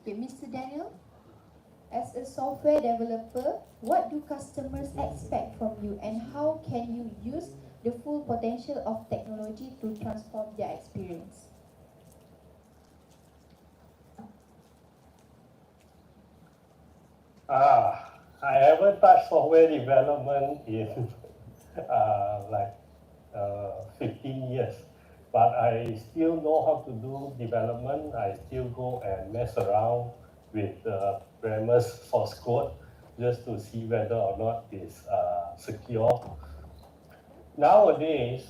Okay, Mr. Daniel, as a software developer, what do customers expect from you and how can you use the full potential of technology to transform their experience? I haven't touched software development in 15 years, but I still know how to do development. I still go and mess around with Grammar's source code just to see whether or not it's secure. Nowadays,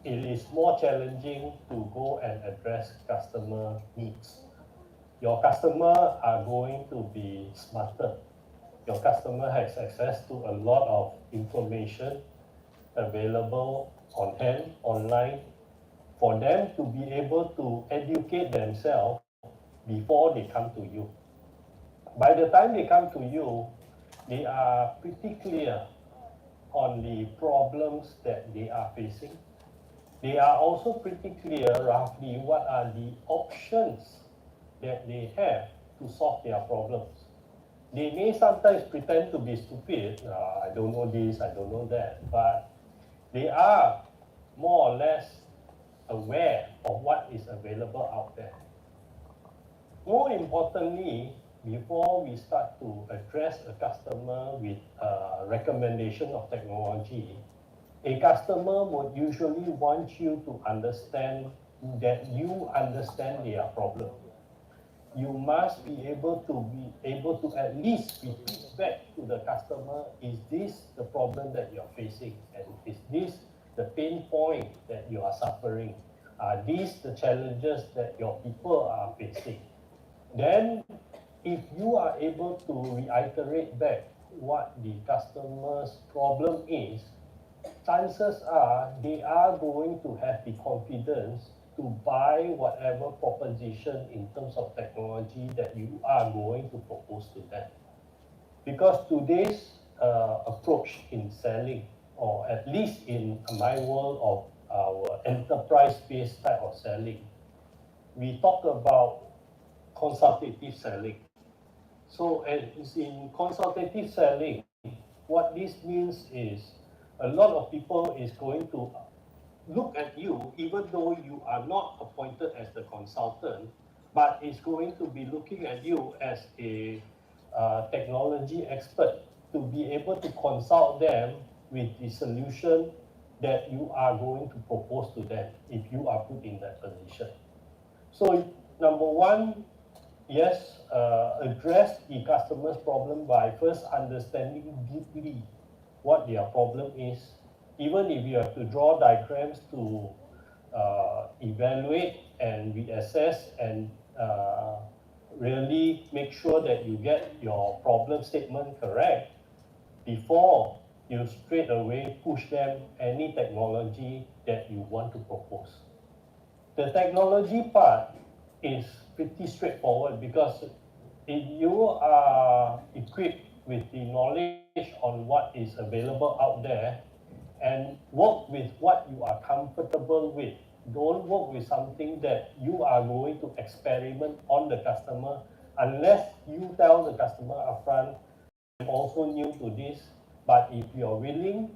it is more challenging to go and address customer needs. Your customer are going to be smarter. Your customer has access to a lot of information available on hand, online, for them to be able to educate themselves before they come to you. By the time they come to you, they are pretty clear on the problems that they are facing. They are also pretty clear roughly what are the options that they have to solve their problems. They may sometimes pretend to be stupid. I don't know this, I don't know that. But They are more or less aware of what is available out there. More importantly, before we start to address a customer with a recommendation of technology, a customer would usually want you to understand that you understand their problem. You must be able to at least repeat back to the customer, is this the problem that you're facing? And is this the pain point that you are suffering? Are these the challenges that your people are facing? Then, if you are able to reiterate back what the customer's problem is, chances are they are going to have the confidence to buy whatever proposition in terms of technology that you are going to propose to them. Because today's approach in selling, or at least in my world of our enterprise-based type of selling, we talk about consultative selling. So as in consultative selling, what this means is a lot of people is going to look at you, even though you are not appointed as the consultant, but is going to be looking at you as a technology expert to be able to consult them with the solution that you are going to propose to them if you are put in that position. So number one, yes, address the customer's problem by first understanding deeply what their problem is. Even if you have to draw diagrams to evaluate and reassess and really make sure that you get your problem statement correct before you straight away push them any technology that you want to propose. The technology part is pretty straightforward, because if you are equipped with the knowledge on what is available out there and work with what you are comfortable with, don't work with something that you are going to experiment on the customer unless you tell the customer upfront, I'm also new to this, but if you're willing,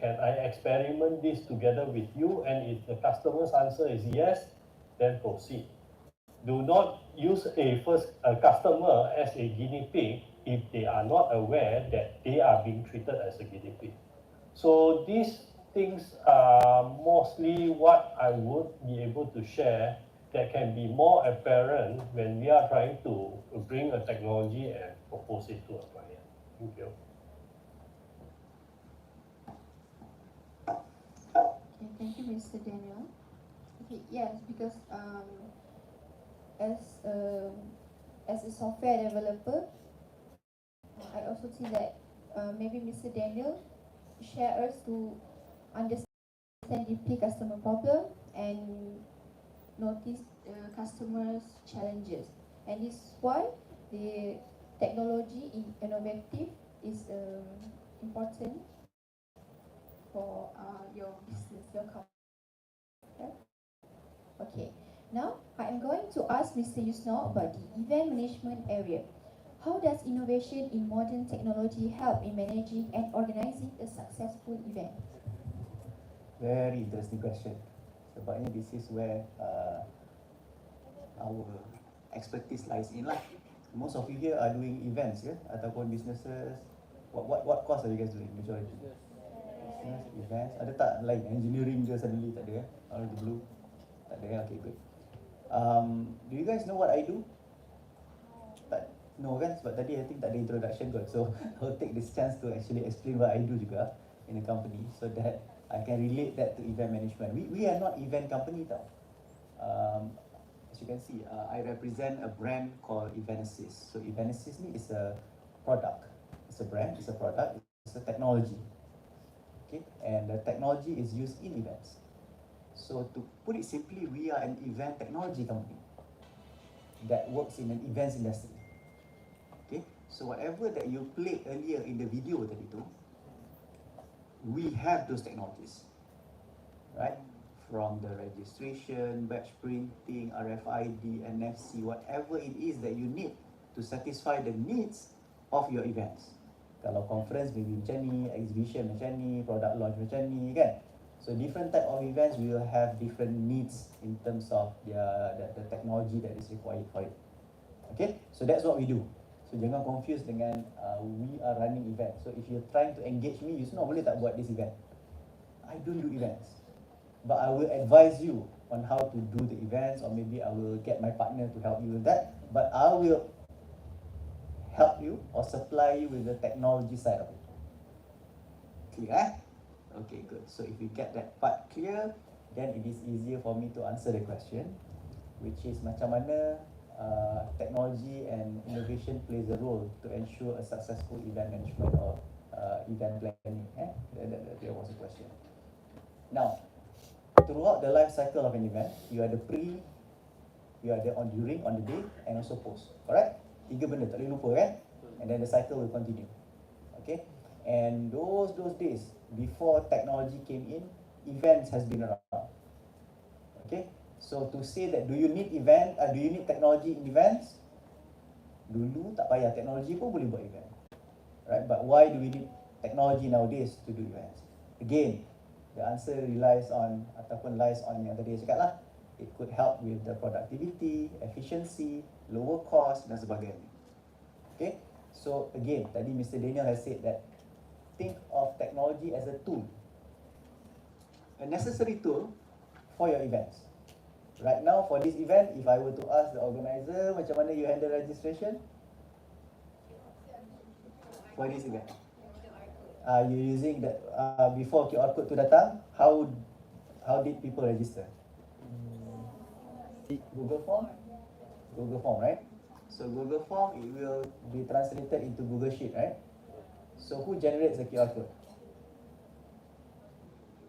can I experiment this together with you? And if the customer's answer is yes, then proceed. Do not use a customer as a guinea pig if they are not aware that they are being treated as a guinea pig. So these things are mostly what I would be able to share that can be more apparent when we are trying to bring a technology and propose it to a client. Thank you. Okay, thank you, Mr. Daniel. Okay, yes, because as a software developer, I also see that maybe Mr. Daniel share us to understand deeply customer problem and notice the customer's challenges, and this is why the technology innovative is important for your business, your company. Okay, now I am going to ask Mr. Yusno about the event management area. How does innovation in modern technology help in managing and organizing a successful event? Very interesting question. Sebabnya this is where our expertise lies in lah. Most of you here are doing events, ya, ataupun businesses. What course are you guys doing? Majority. Business, events. Ada tak lain? Engineering je suddenly tak ada, out of the blue. Tak ada, okay, good. Do you guys know what I do? Tak, no kan? Sebab tadi I think tak ada introduction kot. So I'll take this chance to actually explain what I do juga in the company, so that I can relate that to event management. We are not event company tau. As you can see, I represent a brand called Evenesis. So Evenesis ni is a product. It's a brand, it's a product, it's a technology. Okay, and the technology is used in events. So to put it simply, we are an event technology company that works in an events industry. Okay, so whatever that you played earlier in the video tadi tu, we have those technologies, right? From the registration, batch printing, RFID, NFC, whatever it is that you need to satisfy the needs of your events. Kalau conference maybe macam ni, exhibition macam ni, product launch macam ni kan. So different type of events will have different needs in terms of the technology that is required for it. Okay, so that's what we do. So jangan confuse dengan we are running event. So if you're trying to engage me, you boleh tak buat this event? I don't do events, but I will advise you on how to do the events, or maybe I will get my partner to help you with that. But I will help you or supply you with the technology side of it. Clear? Okay, good. So if we get that part clear, then it is easier for me to answer the question, which is macam mana technology and innovation plays a role to ensure a successful event management or event planning. That was a question. Now, throughout the life cycle of an event, you are the pre, you are the on during, on the day, and also post. Alright? 3 benda tak boleh lupa kan? And then the cycle will continue. Okay? And those days before technology came in, events has been around. Okay? So to say that do you need technology in events? Dulu tak payah, teknologi pun boleh buat event. Right? But why do we need technology nowadays to do events? Again, the answer lies on yang tadi saya cakap lah. It could help with the productivity, efficiency, lower cost dan sebagainya. Okay? So again, tadi Mr. Daniel has said that think of technology as a tool, a necessary tool for your events. Right now for this event, if I were to ask the organizer macam mana you handle registration for this event, you using the before QR code tu datang, how did people register? Google Form, right? So Google Form, it will be translated into Google Sheet, right? So who generates the QR code?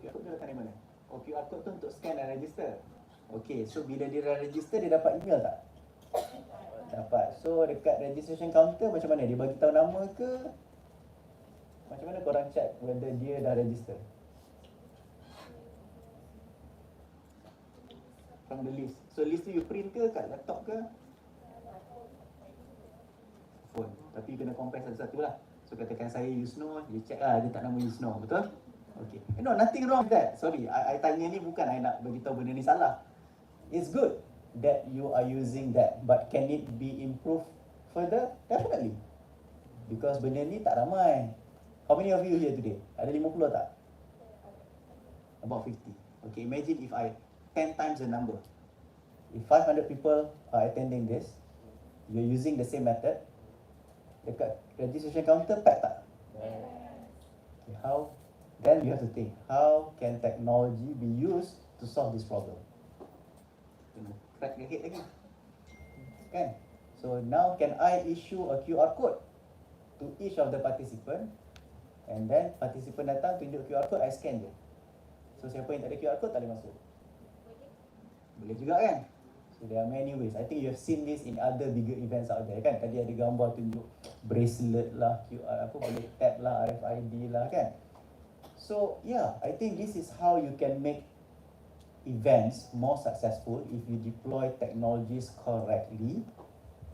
QR code tu datang dari mana? Oh, QR code tu untuk scan dan register. Okay, so bila dia dah register, dia dapat email tak? Dapat. So dekat registration counter macam mana? Dia bagi tahu nama ke? Macam mana korang check whether dia dah register? From the list. So list tu you print ke kat laptop ke? Phone. Tapi kena compare satu-satu lah. So katakan saya Yusno, you check lah dia tak nama Yusno, betul? Okay. No, nothing wrong with that. Sorry, I tanya ni bukan I nak beritahu benda ni salah. It's good that you are using that, but can it be improved further? Definitely. Because benda ni tak ramai. How many of you here today? Ada 50 tak? About 50. Okay, imagine if I 10 times the number. If 500 people are attending this, you're using the same method, dekat registration counter pack tak? Okay, how? Then you have to think, how can technology be used to solve this problem? Crack the head lagi. Kan? So now can I issue a QR code to each of the participant, and then participant datang tunjuk QR code, I scan je. So siapa yang tak ada QR code tak boleh masuk. Boleh juga kan? So there are many ways. I think you have seen this in other bigger events out there kan. Tadi ada gambar tunjuk bracelet lah, QR apa boleh tap lah, RFID lah kan. So yeah, I think this is how you can make events more successful if you deploy technologies correctly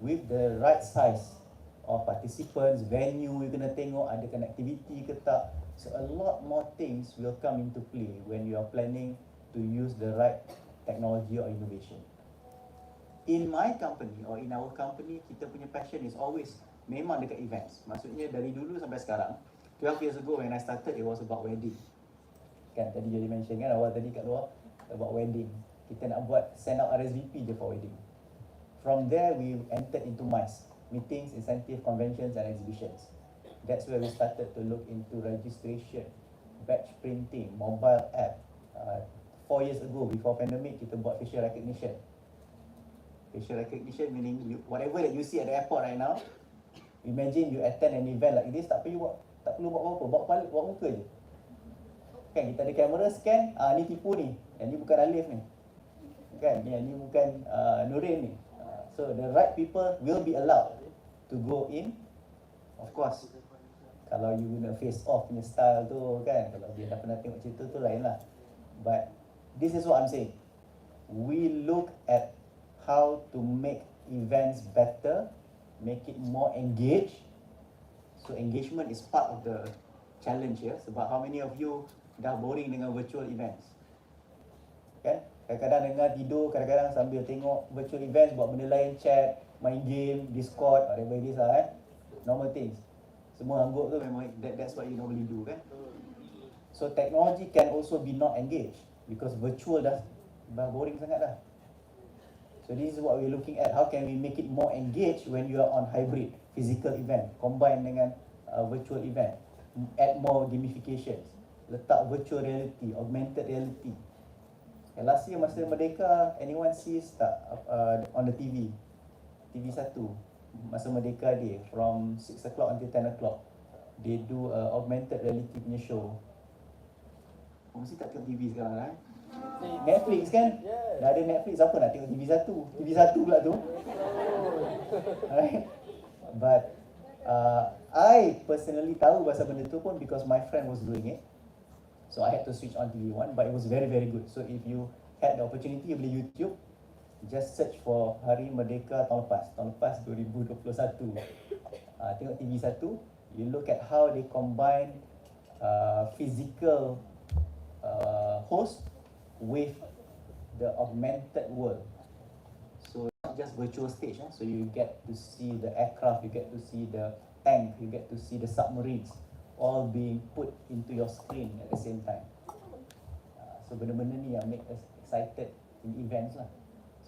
with the right size of participants, venue you kena tengok ada connectivity ke tak. So a lot more things will come into play when you are planning to use the right technology or innovation. In my company or in our company, kita punya passion is always memang dekat events. Maksudnya dari dulu sampai sekarang, 12 years ago when I started, it was about wedding. Kan tadi jadi mention kan awal tadi kat luar about wedding. Kita nak buat send out RSVP je for wedding. From there we entered into MICE, meetings, incentive, conventions and exhibitions. That's where we started to look into registration, batch printing, mobile app. 4 years ago before pandemic, kita buat facial recognition. Facial recognition meaning whatever that you see at the airport right now, imagine you attend an event like this, tak perlu buat apa-apa, buat muka je. Kan kita ada kamera scan, ni tipu ni, yang ni bukan Alif ni. Kan, yang ni bukan Nurin ni. So the right people will be allowed to go in. Of course, kalau you guna face off punya style tu kan, kalau dia dah pernah tengok cerita tu lain lah. But this is what I'm saying. We look at how to make events better, make it more engaged. So engagement is part of the challenge here. Sebab how many of you dah boring dengan virtual events. Kan? Kadang-kadang dengar tidur, kadang-kadang sambil tengok virtual events, buat benda lain, chat, main game, Discord, whatever it is lah normal things. Semua angguk tu memang that's what you normally do kan. So technology can also be not engaged because virtual dah boring sangat dah. So this is what we're looking at. How can we make it more engaged when you are on hybrid physical event combined dengan virtual event? Add more gamifications. Letak virtual reality, augmented reality. And last year masa Merdeka, anyone sees tak on the TV? TV1 masa Merdeka Day from 6 o'clock until 10 o'clock. They do augmented reality punya show. Mesti tak tengok TV sekarang lah Netflix kan? Dah ada Netflix, siapa nak tengok TV1? TV1 pula tu. Alright. But I personally tahu pasal benda tu pun because my friend was doing it. So I had to switch on TV1, but it was very very good. So if you had the opportunity, you boleh YouTube, just search for Hari Merdeka tahun lepas 2021. Tengok TV1, you look at how they combine physical host with the augmented world. So not just virtual stage, so you get to see the aircraft, you get to see the tank, you get to see the submarines all being put into your screen at the same time. So benda-benda ni yang make us excited in events lah.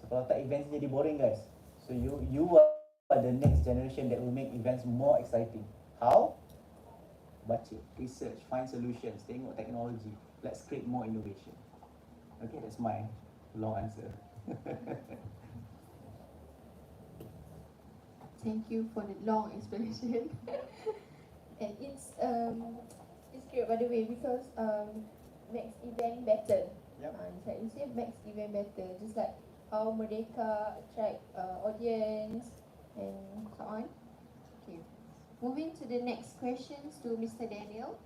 So kalau tak events jadi boring guys. So you are the next generation that will make events more exciting. How? Baca, research, find solutions, tengok technology. Let's create more innovation. Okay, that's my long answer. Thank you for the long explanation. And it's great by the way because makes event better. Yep. It's like you say makes event better, just like how Merdeka attract audience and so on. Okay, moving to the next questions to Mr. Daniel.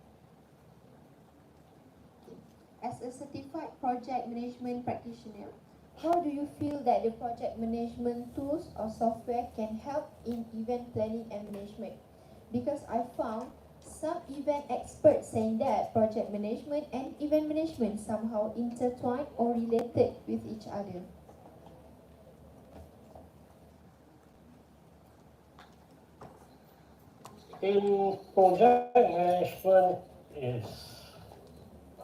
Okay. As a certified project management practitioner, how do you feel that the project management tools or software can help in event planning and management? Because I found some event experts saying that project management and event management somehow intertwined or related with each other. In project management is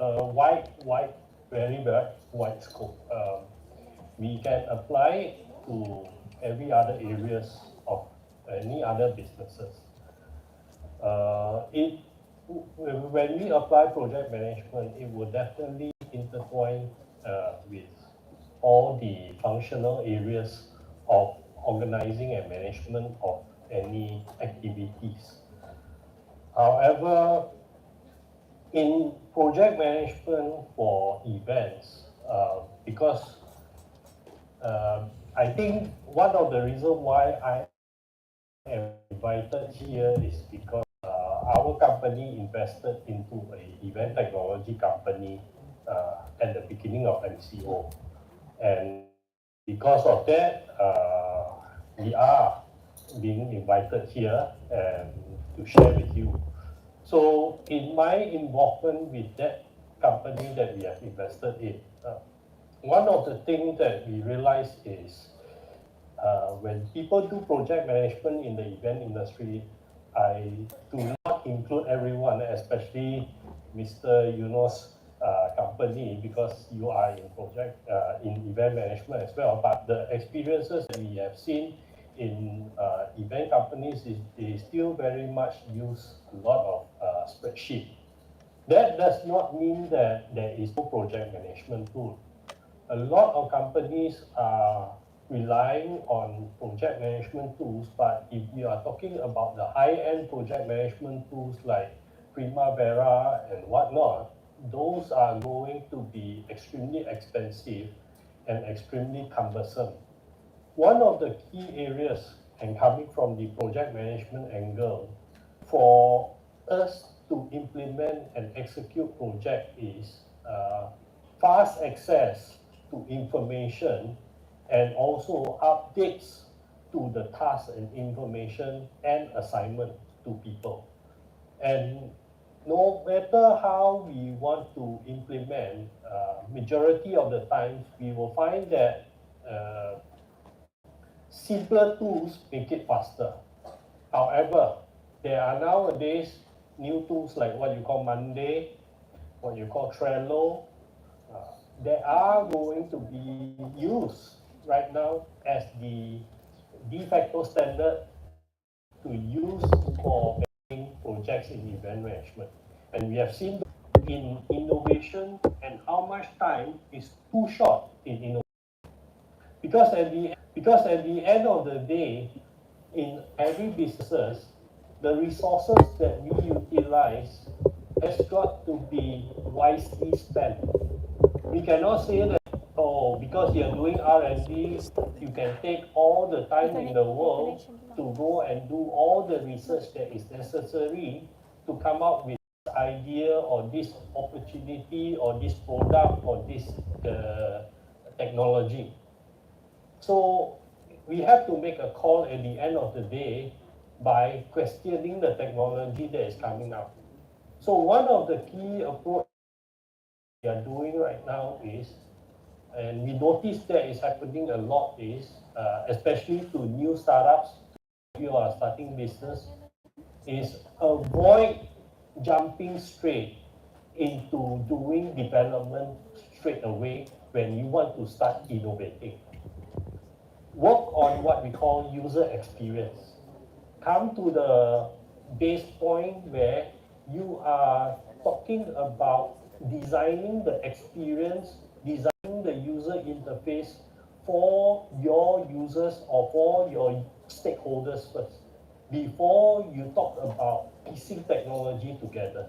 a very wide scope. We can apply it to every other areas of any other businesses. When we apply project management, it will definitely intertwine with all the functional areas of organizing and management of any activities. However, in project management for events, because I think one of the reasons why I am invited here is because our company invested into an event technology company at the beginning of MCO. And because of that, we are being invited here and to share with you. So in my involvement with that company that we have invested in, one of the things that we realize is when people do project management in the event industry, I do not include everyone, especially Mr. Yunus' company, because you are in project in event management as well. But the experiences that we have seen in event companies is they still very much use a lot of spreadsheet. That does not mean that there is no project management tool. A lot of companies are relying on project management tools, but if you are talking about the high-end project management tools like Primavera and whatnot, those are going to be extremely expensive and extremely cumbersome. One of the key areas, and coming from the project management angle, for us to implement and execute project is fast access to information and also updates to the task and information and assignment to people. And no matter how we want to implement, majority of the times we will find that simpler tools make it faster. However, there are nowadays new tools like what you call Monday, what you call Trello, that are going to be used right now as the de facto standard to use for making projects in event management. And we have seen in innovation and how much time is too short in innovation. Because at the end of the day, in every business, the resources that we utilize has got to be wisely spent. We cannot say that, oh, because you're doing R&D, you can take all the time in the world to go and do all the research that is necessary to come up with this idea or this opportunity or this product or this technology. So we have to make a call at the end of the day by questioning the technology that is coming out. So one of the key approach we are doing right now is, and we notice that is happening a lot is, especially to new startups, you are starting business, is avoid jumping straight into doing development straight away when you want to start innovating. Work on what we call user experience. Come to the base point where you are talking about designing the experience, designing the user interface for your users or for your stakeholders first, before you talk about piecing technology together.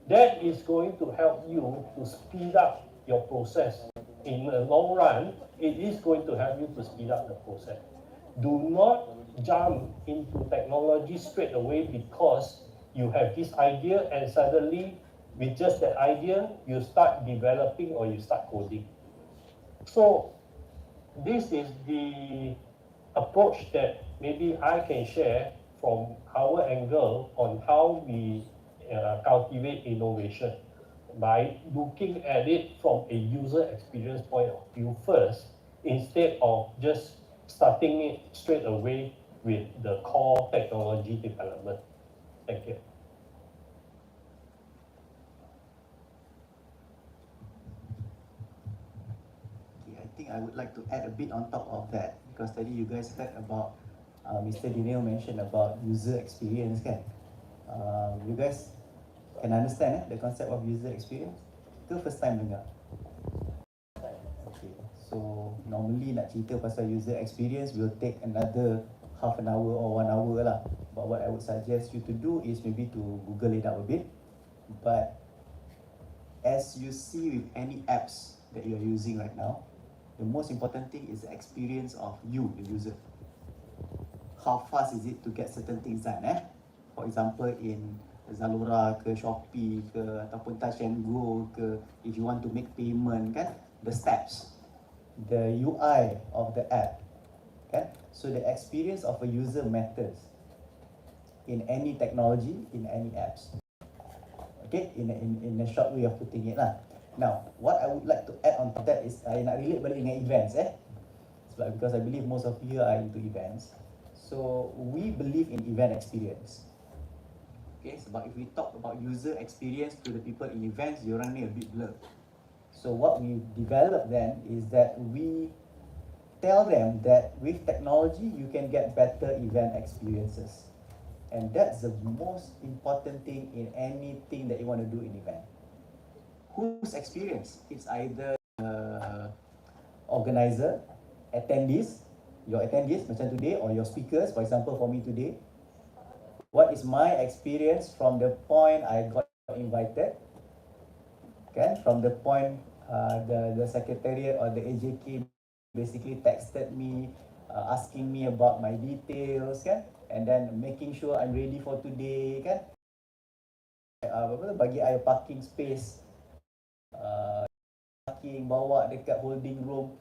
That is going to help you to speed up your process. In the long run, it is going to help you to speed up the process. Do not jump into technology straight away because you have this idea and suddenly with just that idea, you start developing or you start coding. So this is the approach that maybe I can share from our angle on how we cultivate innovation by looking at it from a user experience point of view first, instead of just starting it straight away with the core technology development. Thank you. Okay, I think I would like to add a bit on top of that, because tadi you guys heard about Mr. Daniel mentioned about user experience kan. You guys can understand the concept of user experience? Itu first time dengar? Okay, so normally nak cerita pasal user experience will take another half an hour or 1 hour lah. But what I would suggest you to do is maybe to Google it up a bit. But as you see with any apps that you're using right now, the most important thing is the experience of you, the user. How fast is it to get certain things done? For example, in Zalora ke Shopee ke ataupun Touch and Go ke, if you want to make payment kan, the steps, the UI of the app kan, so the experience of a user matters in any technology, in any apps. Okay, in a short way of putting it lah. Now, what I would like to add on to that is I nak relate balik dengan events sebab because I believe most of you are into events. So we believe in event experience. Okay, sebab if we talk about user experience to the people in events, diorang ni a bit blur. So what we develop then is that we tell them that with technology you can get better event experiences. And that's the most important thing in anything that you want to do in event. Whose experience? It's either organizer, attendees, your attendees macam today, or your speakers, for example for me today. What is my experience from the point I got invited? Okay, from the point the secretariat or the AJK basically texted me, asking me about my details, kan? And then making sure I'm ready for today, kan? Bagi I parking space, parking bawa dekat holding room.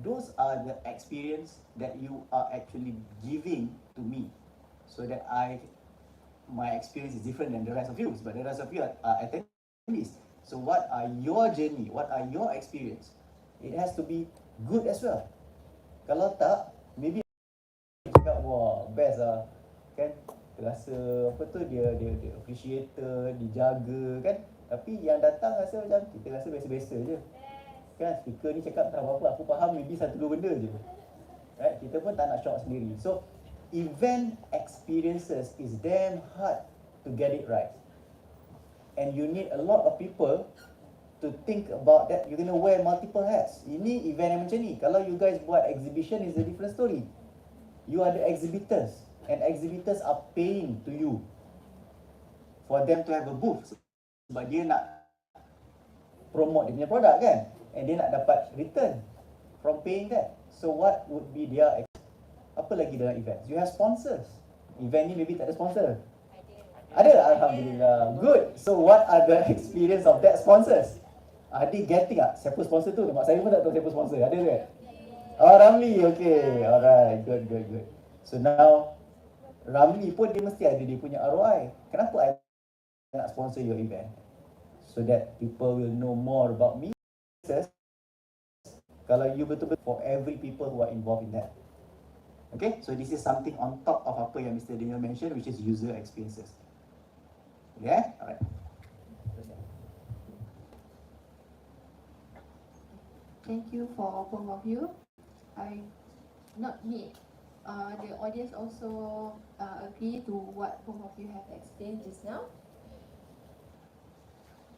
Those are the experience that you are actually giving to me, so that my experience is different than the rest of you, but the rest of you are attendees. So what are your journey? What are your experience? It has to be good as well. Kalau tak, maybe cakap wah best lah, kan? Terasa apa tu dia appreciated, dijaga kan? Tapi yang datang rasa macam kita rasa biasa-biasa je. Kan speaker ni cakap tak apa-apa, aku faham maybe 1-2 benda je. Right? Kita pun tak nak shock sendiri. So event experiences is damn hard to get it right. And you need a lot of people to think about that. You're gonna wear multiple hats. Ini event yang macam ni. Kalau you guys buat exhibition is a different story. You are the exhibitors, and exhibitors are paying to you for them to have a booth. Sebab dia nak promote dia punya produk kan, and dia nak dapat return from paying that. So what would be their apa lagi dalam event? You have sponsors. Event ni maybe tak ada sponsor. Ada, alhamdulillah. Good. So what are the experience of that sponsors? Are they getting siapa sponsor tu? Mak saya pun tak tahu siapa sponsor. Ada ke? Oh, Ramli. Okay. Alright. Good. So now Ramli pun dia mesti ada dia punya ROI. Kenapa I nak sponsor your event? So that people will know more about me. Kalau you betul-betul for every people who are involved in that. Okay, so this is something on top of apa yang Mr. Daniel mentioned, which is user experiences. Yeah, alright. Thank you for both of you. Not me. The audience also agree to what both of you have explained just now.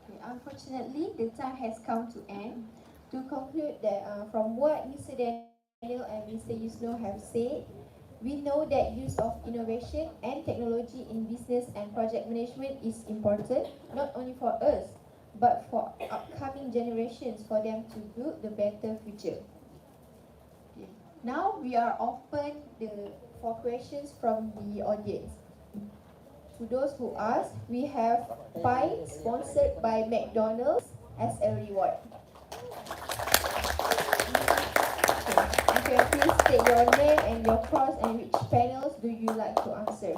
Okay, unfortunately, the time has come to end. To conclude that from what Mr. Daniel and Mr. Yusno have said, we know that use of innovation and technology in business and project management is important, not only for us, but for upcoming generations, for them to build the better future. Okay. Now we are open for questions from the audience. To those who ask, we have pie sponsored by McDonald's as a reward. Okay, please state your name and your course and which panels do you like to answer.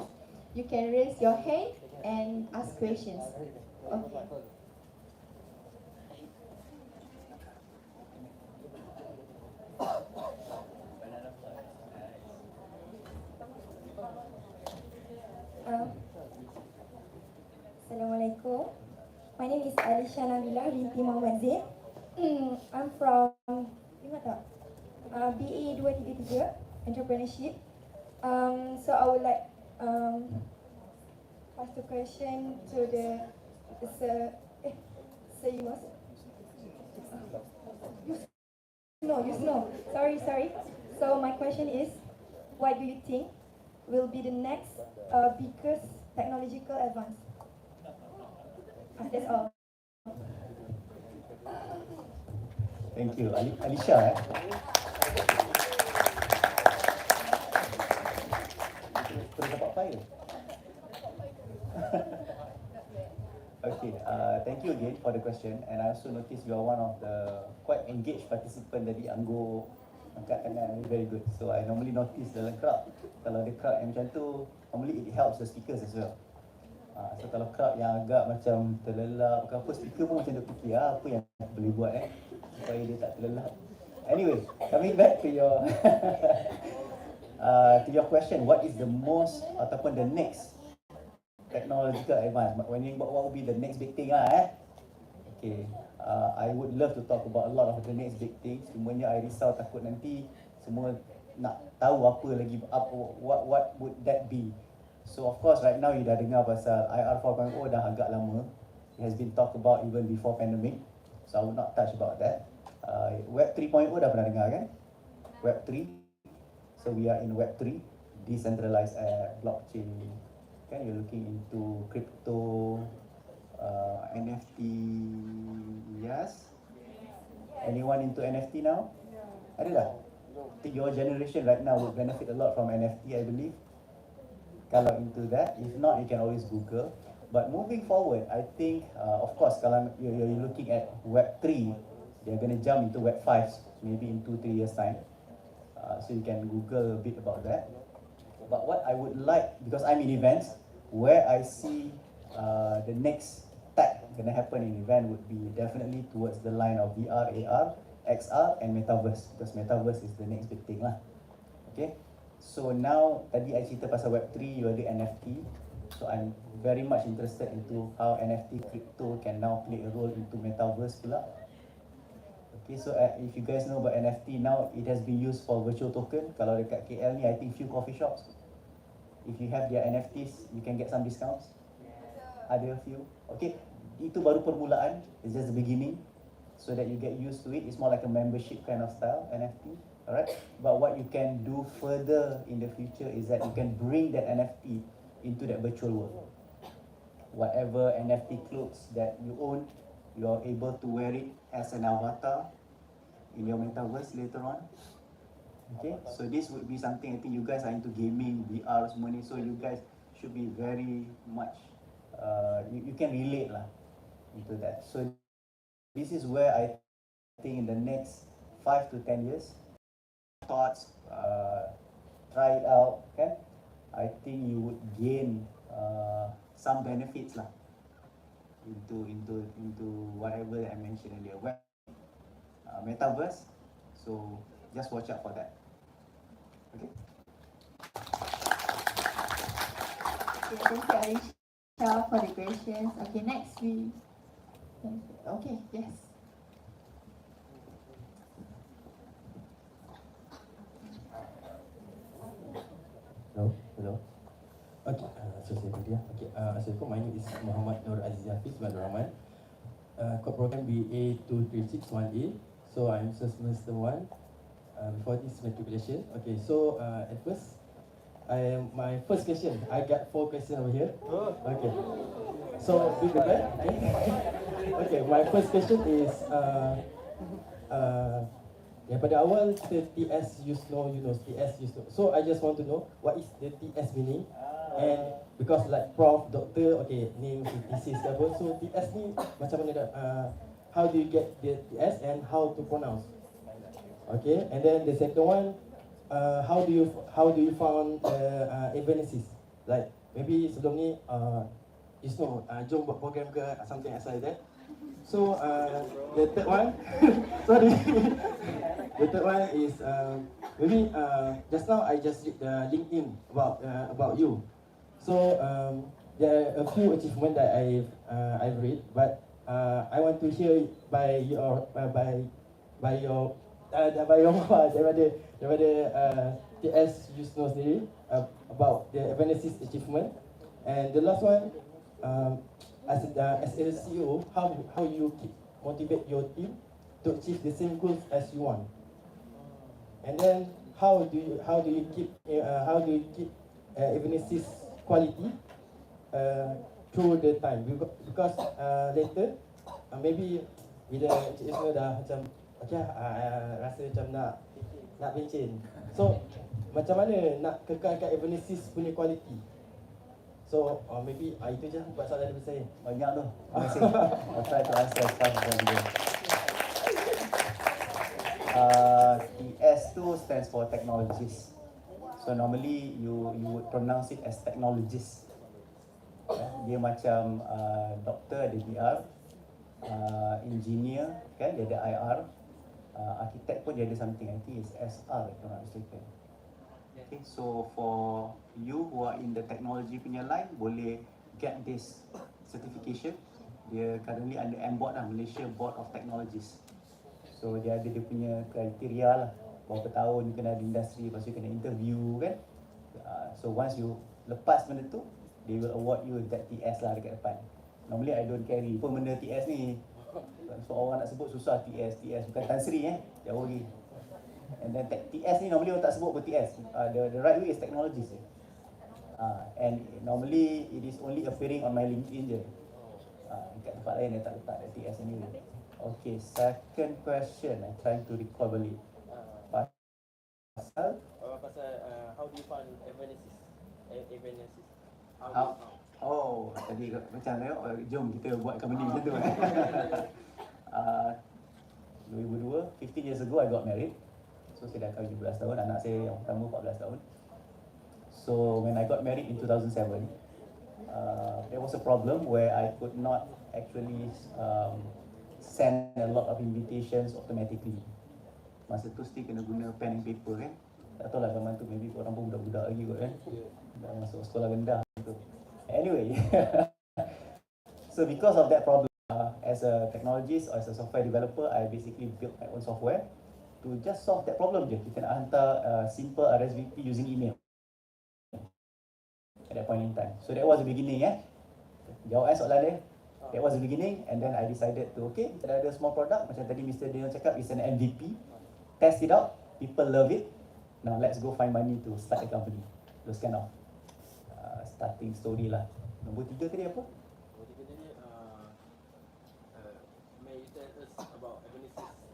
You can raise your hand and ask questions. Okay. Assalamualaikum. My name is Alisha Nabila binti Muhammad Zaid. I'm from BA 233 Entrepreneurship. So I would like ask the question to the Sir Yunus. No. Sorry. So my question is, what do you think will be the next biggest technological advance? That's all. Thank you, Alisha. Terus dapat file. Okay, thank you again for the question, and I also notice you are one of the quite engaged participant dari Anggo angkat tangan, very good. So I normally notice dalam crowd, kalau ada crowd yang macam tu, normally it helps the speakers as well. So kalau crowd yang agak macam terlelap ke apa, speaker pun macam dia fikir apa yang boleh buat supaya dia tak terlelap. Anyway, coming back to your to your question, what is the most ataupun the next technological advance? What would be the next big thing Okay, I would love to talk about a lot of the next big things. Cumanya I risau takut nanti semua nak tahu apa lagi, what would that be. So of course right now you dah dengar pasal IR 4.0 dah agak lama. It has been talked about even before pandemic. So I would not touch about that. Web 3.0 dah pernah dengar kan? Web 3. So we are in Web 3, decentralized blockchain. Kan you're looking into crypto, NFT. Yes? Anyone into NFT now? Ada dah? I think your generation right now would benefit a lot from NFT, I believe. Kalau into that, if not, you can always Google. But moving forward, I think, of course, kalau you're looking at Web 3, they're going to jump into Web 5, maybe in 2-3 years time. So you can Google a bit about that. But what I would like, because I'm in events, where I see the next tech gonna happen in event would be definitely towards the line of VR, AR, XR and Metaverse, because Metaverse is the next big thing lah. Okay, so now tadi I cerita pasal Web3, you ada NFT, so I'm very much interested into how NFT crypto can now play a role into Metaverse pula. Okay, so if you guys know about NFT now, it has been used for virtual token. Kalau dekat KL ni, I think few coffee shops, if you have their NFTs, you can get some discounts. Ada a few. Okay, itu baru permulaan. It's just the beginning, so that you get used to it. It's more like a membership kind of style NFT. Alright, but what you can do further in the future is that you can bring that NFT into that virtual world. Whatever NFT clothes that you own, you are able to wear it as an avatar in your metaverse later on. Okay, so this would be something, I think you guys are into gaming, VR semua ni, so you guys should be very much, you can relate lah into that. So this is where I think in the next 5 to 10 years, thoughts, try it out, okay? I think you would gain some benefits lah into whatever that I mentioned earlier. Metaverse, so just watch out for that. Okay. Thank you, Alicia, for the questions. Okay, next we. Okay, yes. Hello. Okay, so saya Budia. Okay, Assalamualaikum. My name is Muhammad Nur Aziz Hafiz bin Rahman. Code program BA2361A. So I'm semester 1. Before this matriculation. Okay, so at first, my first question. I got 4 questions over here. Okay. So be prepared. Okay. Okay, my first question is daripada awal kita TS Yusno Yunus, TS Yusno. So I just want to know what is the TS meaning, and because like prof, doctor, okay, name, thesis, apa. So TS ni macam mana? How do you get the TS and how to pronounce? Okay, and then the second one, how do you found Evanescence? Like maybe sebelum ni Yusno jom buat program ke something as like that. So the third one, sorry, the third one is maybe just now I just read the LinkedIn about you. So there are a few achievements that I've read, but I want to hear it by your daripada TS Yusno sendiri about the Evanescence achievement. And the last one, as a CEO, how you motivate your team to achieve the same goals as you want. And then how do you keep Evanescence quality through the time, because later maybe bila Encik Ismail dah macam okay, rasa macam nak pencen, so macam mana nak kekalkan Evanescence punya quality. So maybe itu je buat soalan dari saya. Banyak tu. Terima kasih. I'll try to answer as fast as possible. TS tu stands for technologies. So normally you would pronounce it as technologists. Dia macam doktor ada DR, engineer kan dia ada IR, architect pun dia ada something, I think is SR if I'm not mistaken. Okay, so for you who are in the technology punya line, boleh get this certification. Dia currently under MBOT lah, Malaysia Board of Technologies. So dia ada dia punya kriteria lah, berapa tahun you kena ada industri, lepas tu kena interview kan. So once you lepas benda tu, they will award you with that TS lah dekat depan. Normally I don't carry pun benda TS ni. So orang nak sebut susah TS, bukan Tan Sri jauh lagi. And then TS ni normally orang tak sebut pun TS. The right way is technologies. And normally it is only appearing on my LinkedIn je. Dekat tempat lain dia tak letak ada TS ni. Okay, second question, I'm trying to recall balik. Pasal how do you find Evanescence? Oh, tadi macam jom kita buat company macam tu. 2002, 15 years ago I got married. So saya dah kahwin 17 tahun, anak saya yang pertama 14 tahun. So when I got married in 2007, there was a problem where I could not actually send a lot of invitations automatically. Masa tu still kena guna pen and paper kan. Tak tahu lah zaman tu maybe korang pun budak-budak lagi kot kan. Dah masuk sekolah rendah tu. Anyway, so because of that problem, as a technologist or as a software developer, I basically built my own software to just solve that problem je. Kita nak hantar simple RSVP using email at that point in time. So that was the beginning Jawab soalan dia. That was the beginning, and then I decided to, okay, kita ada small product, macam tadi Mr. Daniel cakap, it's an MVP. Test it out, people love it. Now let's go find money to start a company. Those kind of starting story lah. Nombor 3 tadi apa?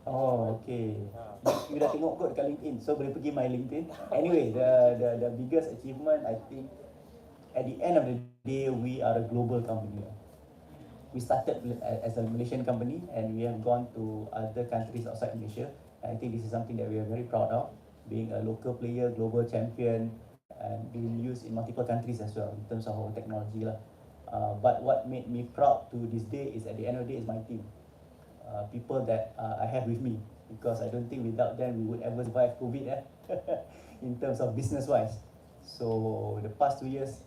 Oh, okay. You dah tengok kot dekat LinkedIn, so boleh pergi my LinkedIn. Anyway, the biggest achievement, I think, at the end of the day, we are a global company. We started as a Malaysian company, and we have gone to other countries outside Malaysia. And I think this is something that we are very proud of, being a local player, global champion, and being used in multiple countries as well in terms of our technology lah. But what made me proud to this day is, at the end of the day, is my team. People that I have with me, because I don't think without them we would ever survive COVID in terms of business wise. So the past 2 years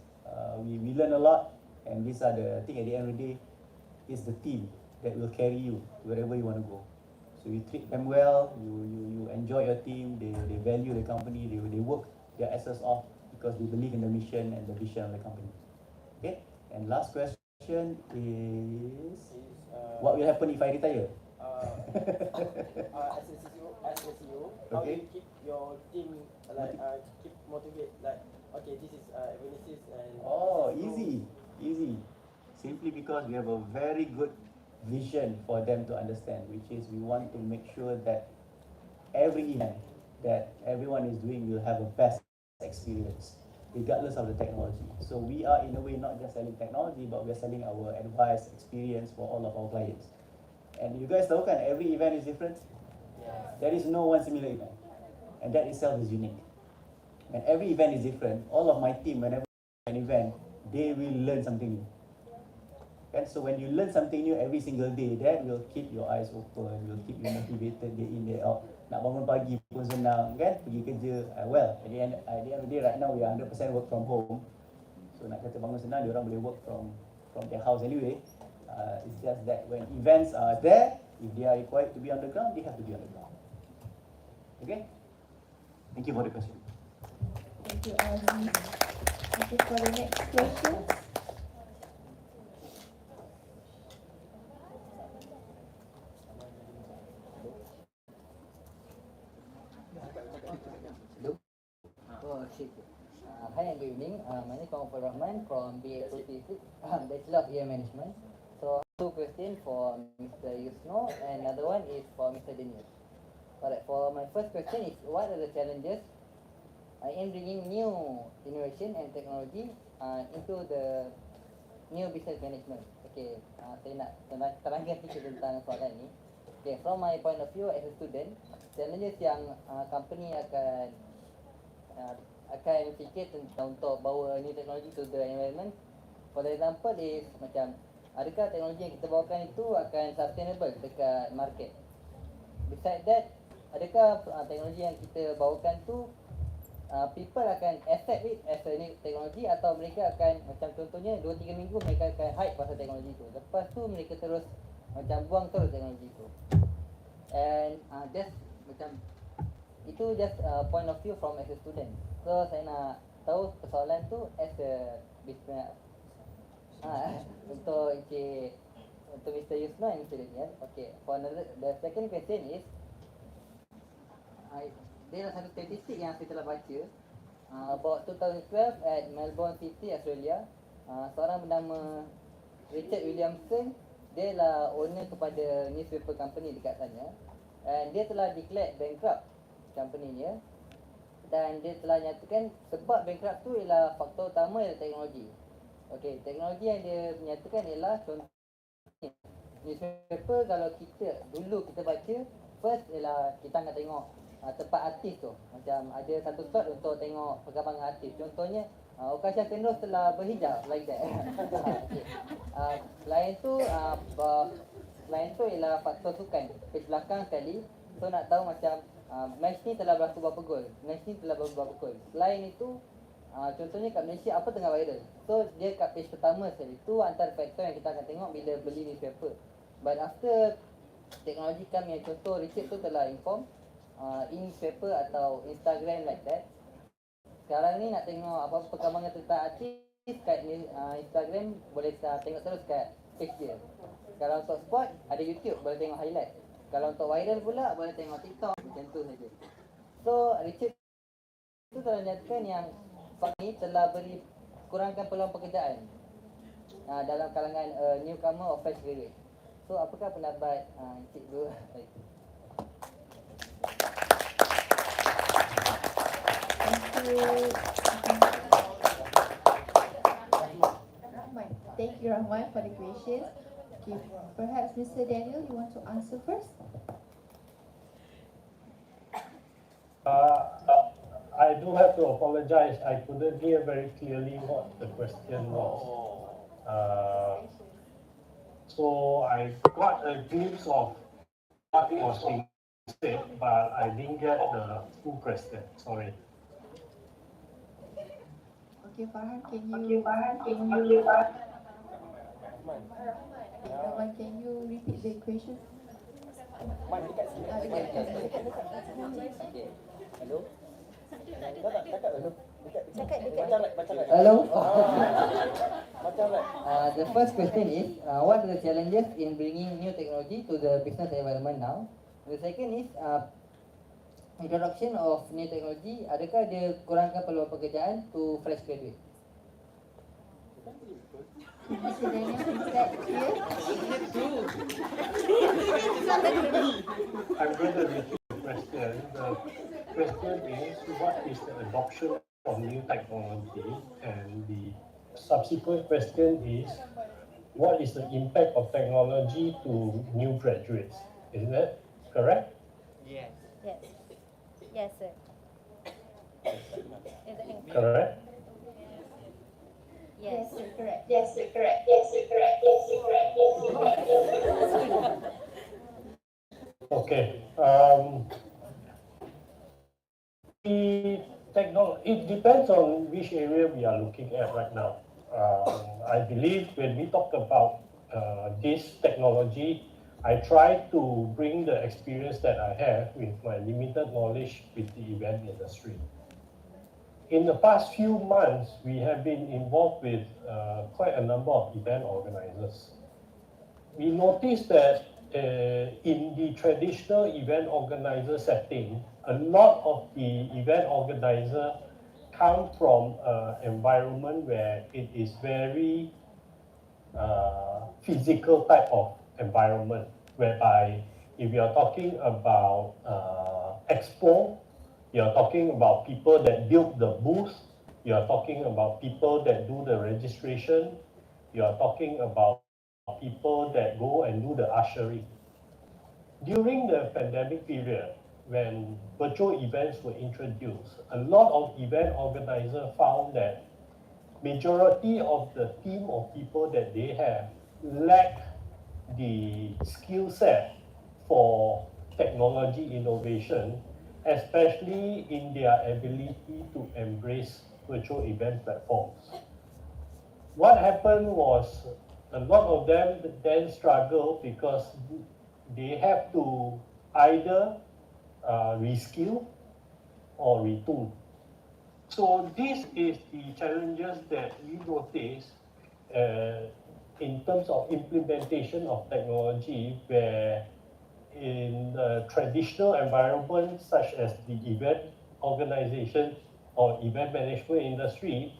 we learn a lot, and these are the, I think at the end of the day, is the team that will carry you wherever you want to go. So you treat them well, you enjoy your team, they value the company, they work their asses off because they believe in the mission and the vision of the company. Okay, and last question is, what will happen if I retire? As a CEO, how do you keep your team keep motivate? Like, okay, this is Evanescence and Easy. Simply because we have a very good vision for them to understand, which is we want to make sure that every event that everyone is doing will have a best experience, regardless of the technology. So we are in a way not just selling technology, but we are selling our advice, experience for all of our clients. And you guys know kan, every event is different. There is no one similar event, and that itself is unique. And every event is different. All of my team, whenever an event, they will learn something new. And so when you learn something new every single day, that will keep your eyes open, will keep you motivated day in, day out. Nak bangun pagi pun senang kan, pergi kerja. Well, at the end of the day, right now we are 100% work from home. So nak kata bangun senang, diorang boleh work from their house anyway. It's just that when events are there, if they are required to be on the ground, they have to be on the ground. Okay? Thank you for the question. Thank you, Aziz. Okay, for the next question. Hi and good evening. My name is Muhammad Rahman from BA46, Bachelor of Air Management. So, two questions for Mr. Yusno, and another one is for Mr. Daniel. Alright, for my first question is, what are the challenges in bringing new innovation and technology into the new business management? Okay, saya nak terangkan sikit tentang soalan ni. Okay, from my point of view as a student, challenges yang company akan fikir tentang untuk bawa new technology to the environment. For example is macam, adakah teknologi yang kita bawakan itu akan sustainable dekat market? Besides that, adakah teknologi yang kita bawakan tu people akan accept it as a new technology, atau mereka akan macam contohnya 2-3 minggu mereka akan hype pasal teknologi tu, lepas tu mereka terus macam buang terus teknologi tu. And just macam itu just point of view from as a student. So saya nak tahu persoalan tu as a business untuk Mr. Yusno and Mr. Daniel. Okay, for another, the second question is, dia adalah satu statistik yang saya telah baca about 2012 at Melbourne City, Australia. Seorang bernama Richard Williamson, dia adalah owner kepada newspaper company dekat sana, and dia telah declare bankrupt company dia, dan dia telah nyatakan sebab bankrupt tu ialah faktor utama ialah teknologi. Okay, teknologi yang dia nyatakan ialah contohnya newspaper. Kalau kita dulu kita baca, first ialah kita akan tengok tempat artis tu. Macam ada satu slot untuk tengok perkembangan artis. Contohnya Okasha Kendros telah berhijab like that. Okay. Selain tu ialah faktor sukan. Page belakang sekali. So nak tahu macam match ni telah berlaku berapa gol, match ni telah berlaku berapa gol. Selain itu contohnya kat Malaysia apa tengah viral. So dia kat page pertama sekali. Itu antara faktor yang kita akan tengok bila beli newspaper. But after teknologi kami yang contoh Richard tu telah inform newspaper atau Instagram like that. Sekarang ni nak tengok apa perkembangan tentang artis kat Instagram boleh tengok terus kat page dia. Kalau untuk sport ada YouTube boleh tengok highlight. Kalau untuk viral pula boleh tengok TikTok macam tu saja. So Richard tu telah nyatakan yang ni telah beri kurangkan peluang pekerjaan dalam kalangan newcomer or fresh graduate. So apakah pendapat Encik Bro? Thank you, Rahman, for the questions. Okay, perhaps Mr. Daniel, you want to answer first? I do have to apologize. I couldn't hear very clearly what the question was. So I got a glimpse of what was being said, but I didn't get the full question. Sorry. Okay, Farhan, can you repeat the question? Okay. Hello. Hello. The first question is, what are the challenges in bringing new technology to the business environment now? The second is, introduction of new technology, adakah dia kurangkan peluang pekerjaan to fresh graduate? Mr. Daniel, is that clear? I'm going to repeat the question. The question is, what is the adoption of new technology? And the subsequent question is, what is the impact of technology to new graduates? Isn't that correct? Yes. Yes, sir. Correct? Yes, sir, correct. Yes, sir, correct. Yes, sir, correct. Yes, sir, correct. Yes, sir, correct. Okay. It depends on which area we are looking at right now. I believe when we talk about this technology, I try to bring the experience that I have with my limited knowledge with the event industry. In the past few months, we have been involved with quite a number of event organizers. We noticed that in the traditional event organizer setting, a lot of the event organizer come from an environment where it is very physical type of environment, whereby if you are talking about expo, you are talking about people that build the booth, you are talking about people that do the registration, you are talking about people that go and do the ushering. During the pandemic period, when virtual events were introduced, a lot of event organizers found that majority of the team of people that they have lack the skill set for technology innovation, especially in their ability to embrace virtual event platforms. What happened was a lot of them then struggle because they have to either reskill or retool. So this is the challenges that we notice in terms of implementation of technology, where in the traditional environment such as the event organization or event management industry,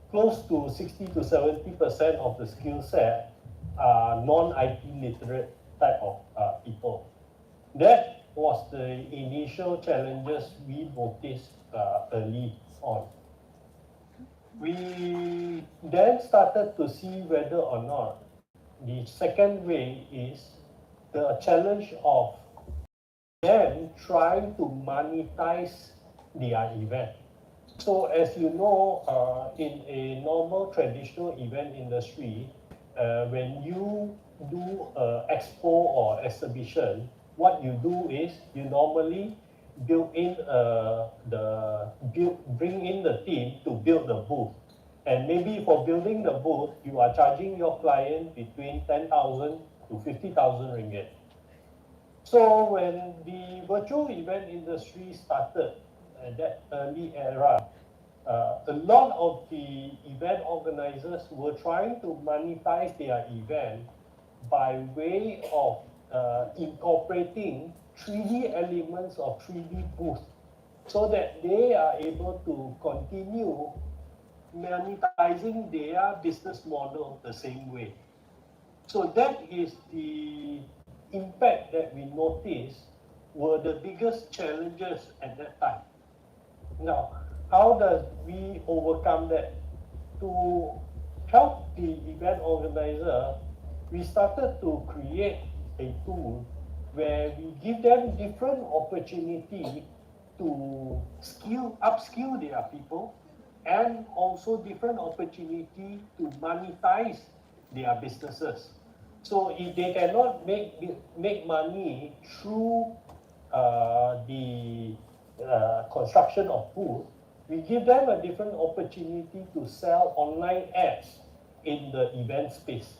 close to 60 to 70% of the skill set are non-IT literate type of people. That was the initial challenges we noticed early on. We then started to see whether or not the second way is the challenge of then trying to monetize their event. So as you know, in a normal traditional event industry, when you do an expo or exhibition, what you do is you normally bring in the team to build the booth. And maybe for building the booth, you are charging your client between 10,000 to 50,000 ringgit. So when the virtual event industry started at that early era, a lot of the event organizers were trying to monetize their event by way of incorporating 3D elements of 3D booths so that they are able to continue monetizing their business model the same way. So that is the impact that we noticed were the biggest challenges at that time. Now, how does we overcome that? To help the event organizer, we started to create a tool where we give them different opportunity to upskill their people, and also different opportunity to monetize their businesses. So if they cannot make money through the construction of booth, we give them a different opportunity to sell online ads in the event space.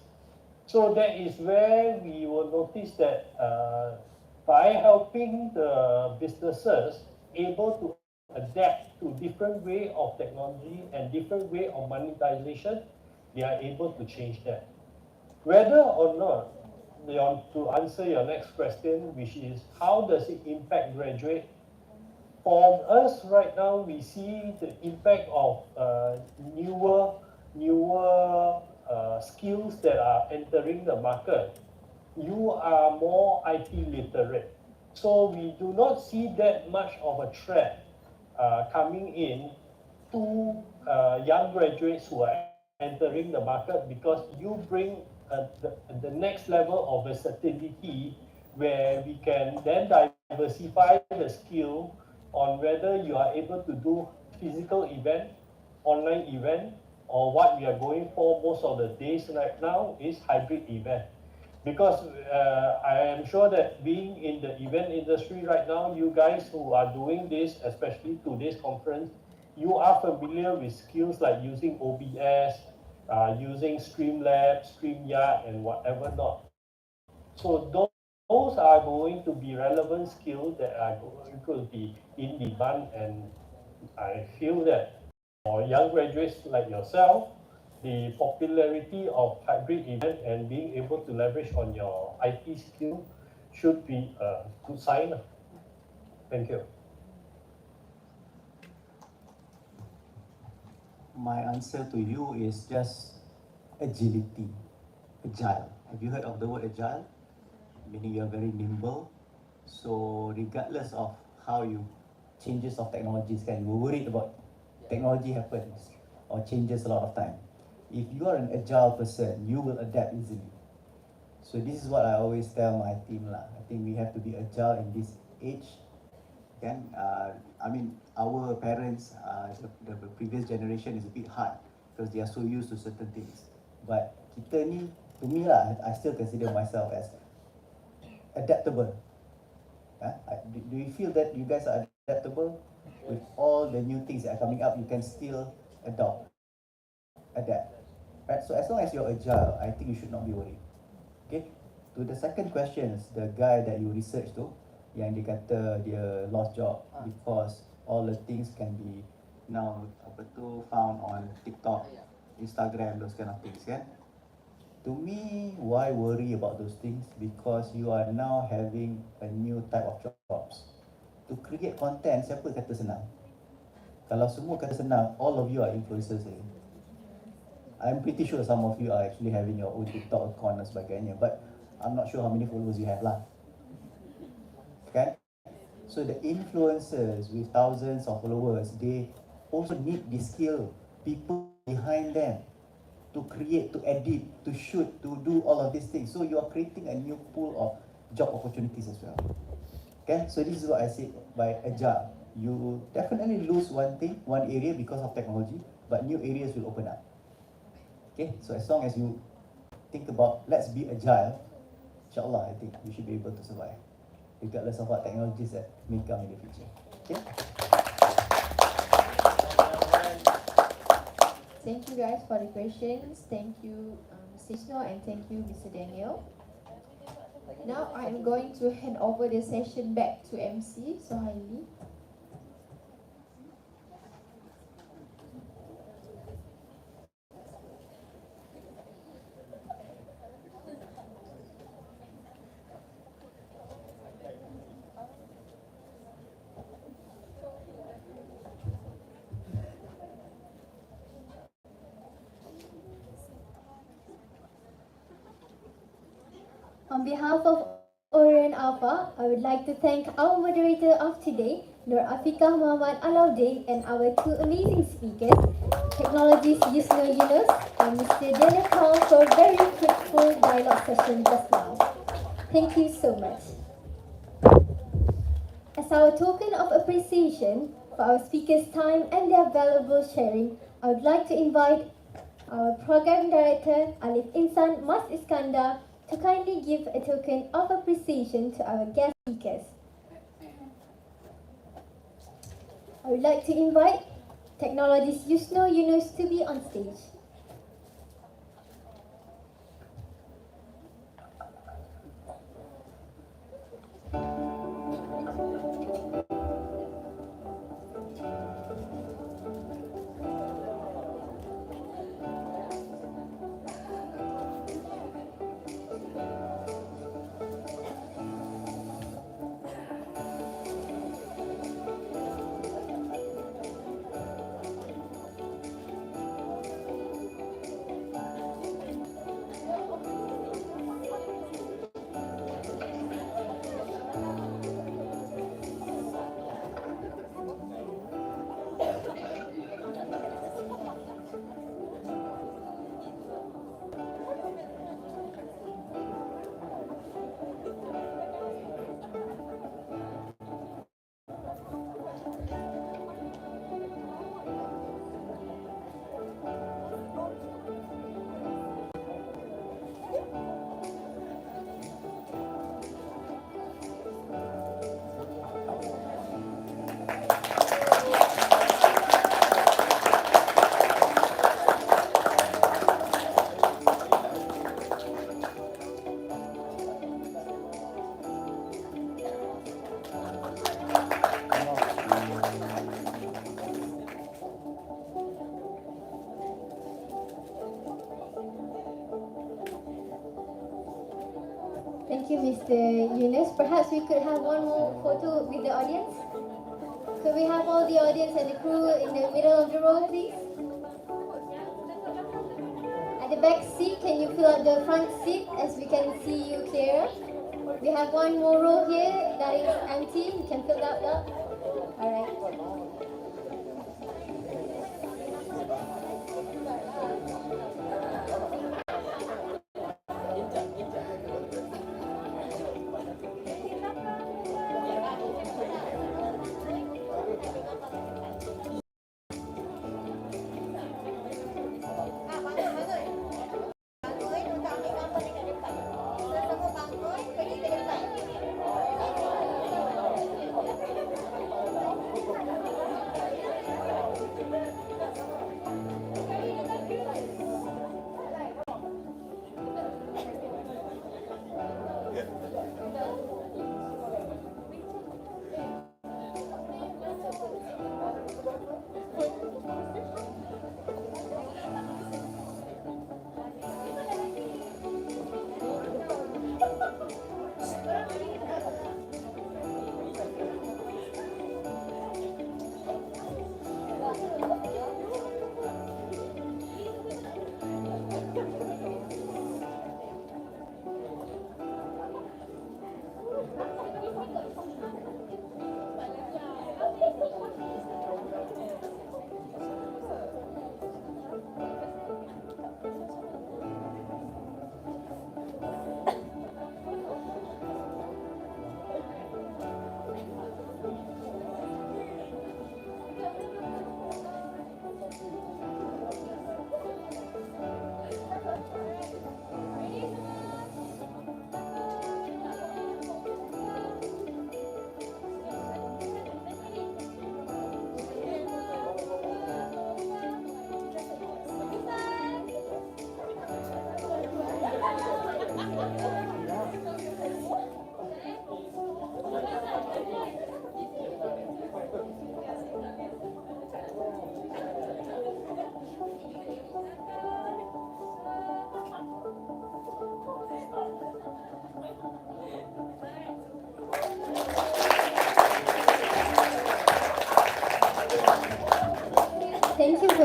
So that is where we will notice that by helping the businesses able to adapt to different way of technology and different way of monetization, they are able to change that. Whether or not, to answer your next question, which is how does it impact graduate? For us right now, we see the impact of newer skills that are entering the market. You are more IT literate. So we do not see that much of a threat coming in to young graduates who are entering the market, because you bring the next level of versatility where we can then diversify the skill on whether you are able to do physical event, online event, or what we are going for most of the days right now is hybrid event. Because I am sure that being in the event industry right now, you guys who are doing this, especially today's conference, you are familiar with skills like using OBS, using Streamlabs, StreamYard, and whatever not. So those are going to be relevant skills that are going to be in demand, and I feel that for young graduates like yourself, the popularity of hybrid event and being able to leverage on your IT skill should be a good sign. Thank you. My answer to you is just agility, agile. Have you heard of the word agile? Meaning you're very nimble. So regardless of how you changes of technologies, can we're worried about technology happens or changes a lot of time. If you are an agile person, you will adapt easily. So this is what I always tell my team lah. I think we have to be agile in this age. I mean, our parents, the previous generation is a bit hard because they are so used to certain things. But kita ni, to me lah, I still consider myself as adaptable. Do you feel that you guys are adaptable? With all the new things that are coming up, you can still adapt. Right? So as long as you're agile, I think you should not be worried. Okay? To the second question, the guy that you research tu, yang dia kata dia lost job because all the things can be now found on TikTok, Instagram, those kind of things, kan? To me, why worry about those things? Because you are now having a new type of jobs. To create content, siapa kata senang? Kalau semua kata senang, all of you are influencers. I'm pretty sure some of you are actually having your own TikTok account dan sebagainya, but I'm not sure how many followers you have lah. Okay? So the influencers with thousands of followers, they also need this skill, people behind them to create, to edit, to shoot, to do all of these things. So you are creating a new pool of job opportunities as well. Okay, so this is what I said by agile. You definitely lose one thing, one area because of technology, but new areas will open up. Okay, so as long as you think about let's be agile, inshallah, I think you should be able to survive, regardless of what technologies that may come in the future. Okay. Thank you guys for the questions. Thank you, Sisno, and thank you, Mr. Daniel. Now I'm going to hand over the session back to MC Sohaili. On behalf of Orion Alpha, I would like to thank our moderator of today, Nur Afiqah Muhammad Alauddin, and our two amazing speakers, Technologies Yusno Yunus and Mr. Daniel Paul, for a very fruitful dialogue session just now. Thank you so much. As our token of appreciation for our speakers' time and their valuable sharing, I would like to invite our Program Director, Alif Insan Mas Iskandar, to kindly give a token of appreciation to our guest speakers. I would like to invite Technologies Yusno Yunus to be on stage. Thank you, Mr. Yunus. Perhaps we could have one more photo with the audience. Could we have all the audience and the crew in the middle of the row, please? At the back seat, can you fill up the front seat as we can see you clearer? We have one more row here that is empty. You can fill that up. All right.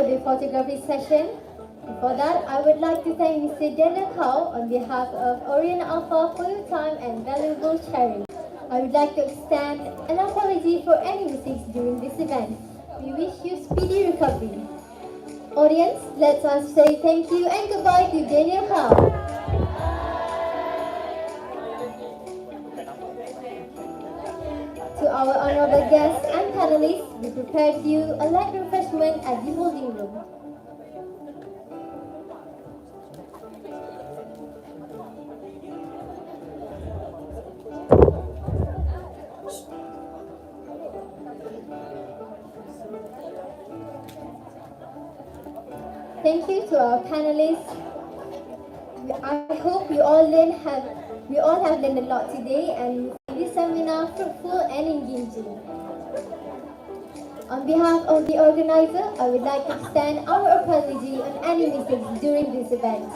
the photography session. Before that, I would like to thank Mr. Daniel Kao on behalf of Orient Alpha for your time and valuable sharing. I would like to extend an apology for any mistakes during this event. We wish you speedy recovery. Audience, let us say thank you and goodbye to Daniel Kao. To our honorable guests and panelists, we prepared you a light refreshment at the holding room. Thank you to our panelists. I hope we all have learned a lot today and find this seminar fruitful and engaging. On behalf of the organizer, I would like to extend our apology on any mistakes during this event.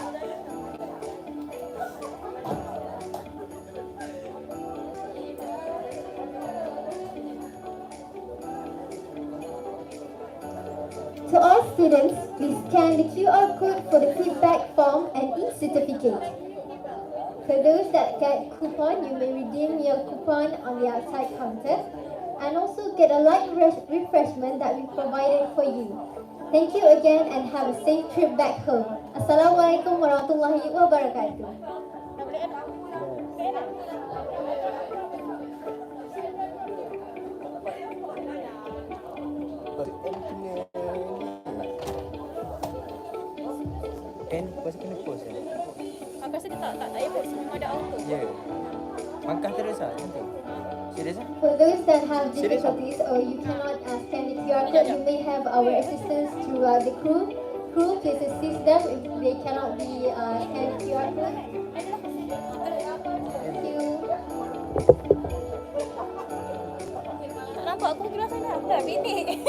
To all students, please scan the QR code for the feedback form and e-certificate. For those that get coupon, you may redeem your coupon on the outside counter and also get a light refreshment that we provided for you. Thank you again and have a safe trip back home. Assalamualaikum warahmatullahi wabarakatuh. Kan pasal kena post kan? Aku rasa dia tak payah post, memang ada auto. Ya. Angkat terus lah nanti. Serius ah? For those that have difficulties or you cannot scan the QR code, you may have our assistance through the crew. Crew, please assist them if they cannot be scan QR code. Thank you. Tak nampak aku kira sana. Aku dah bini.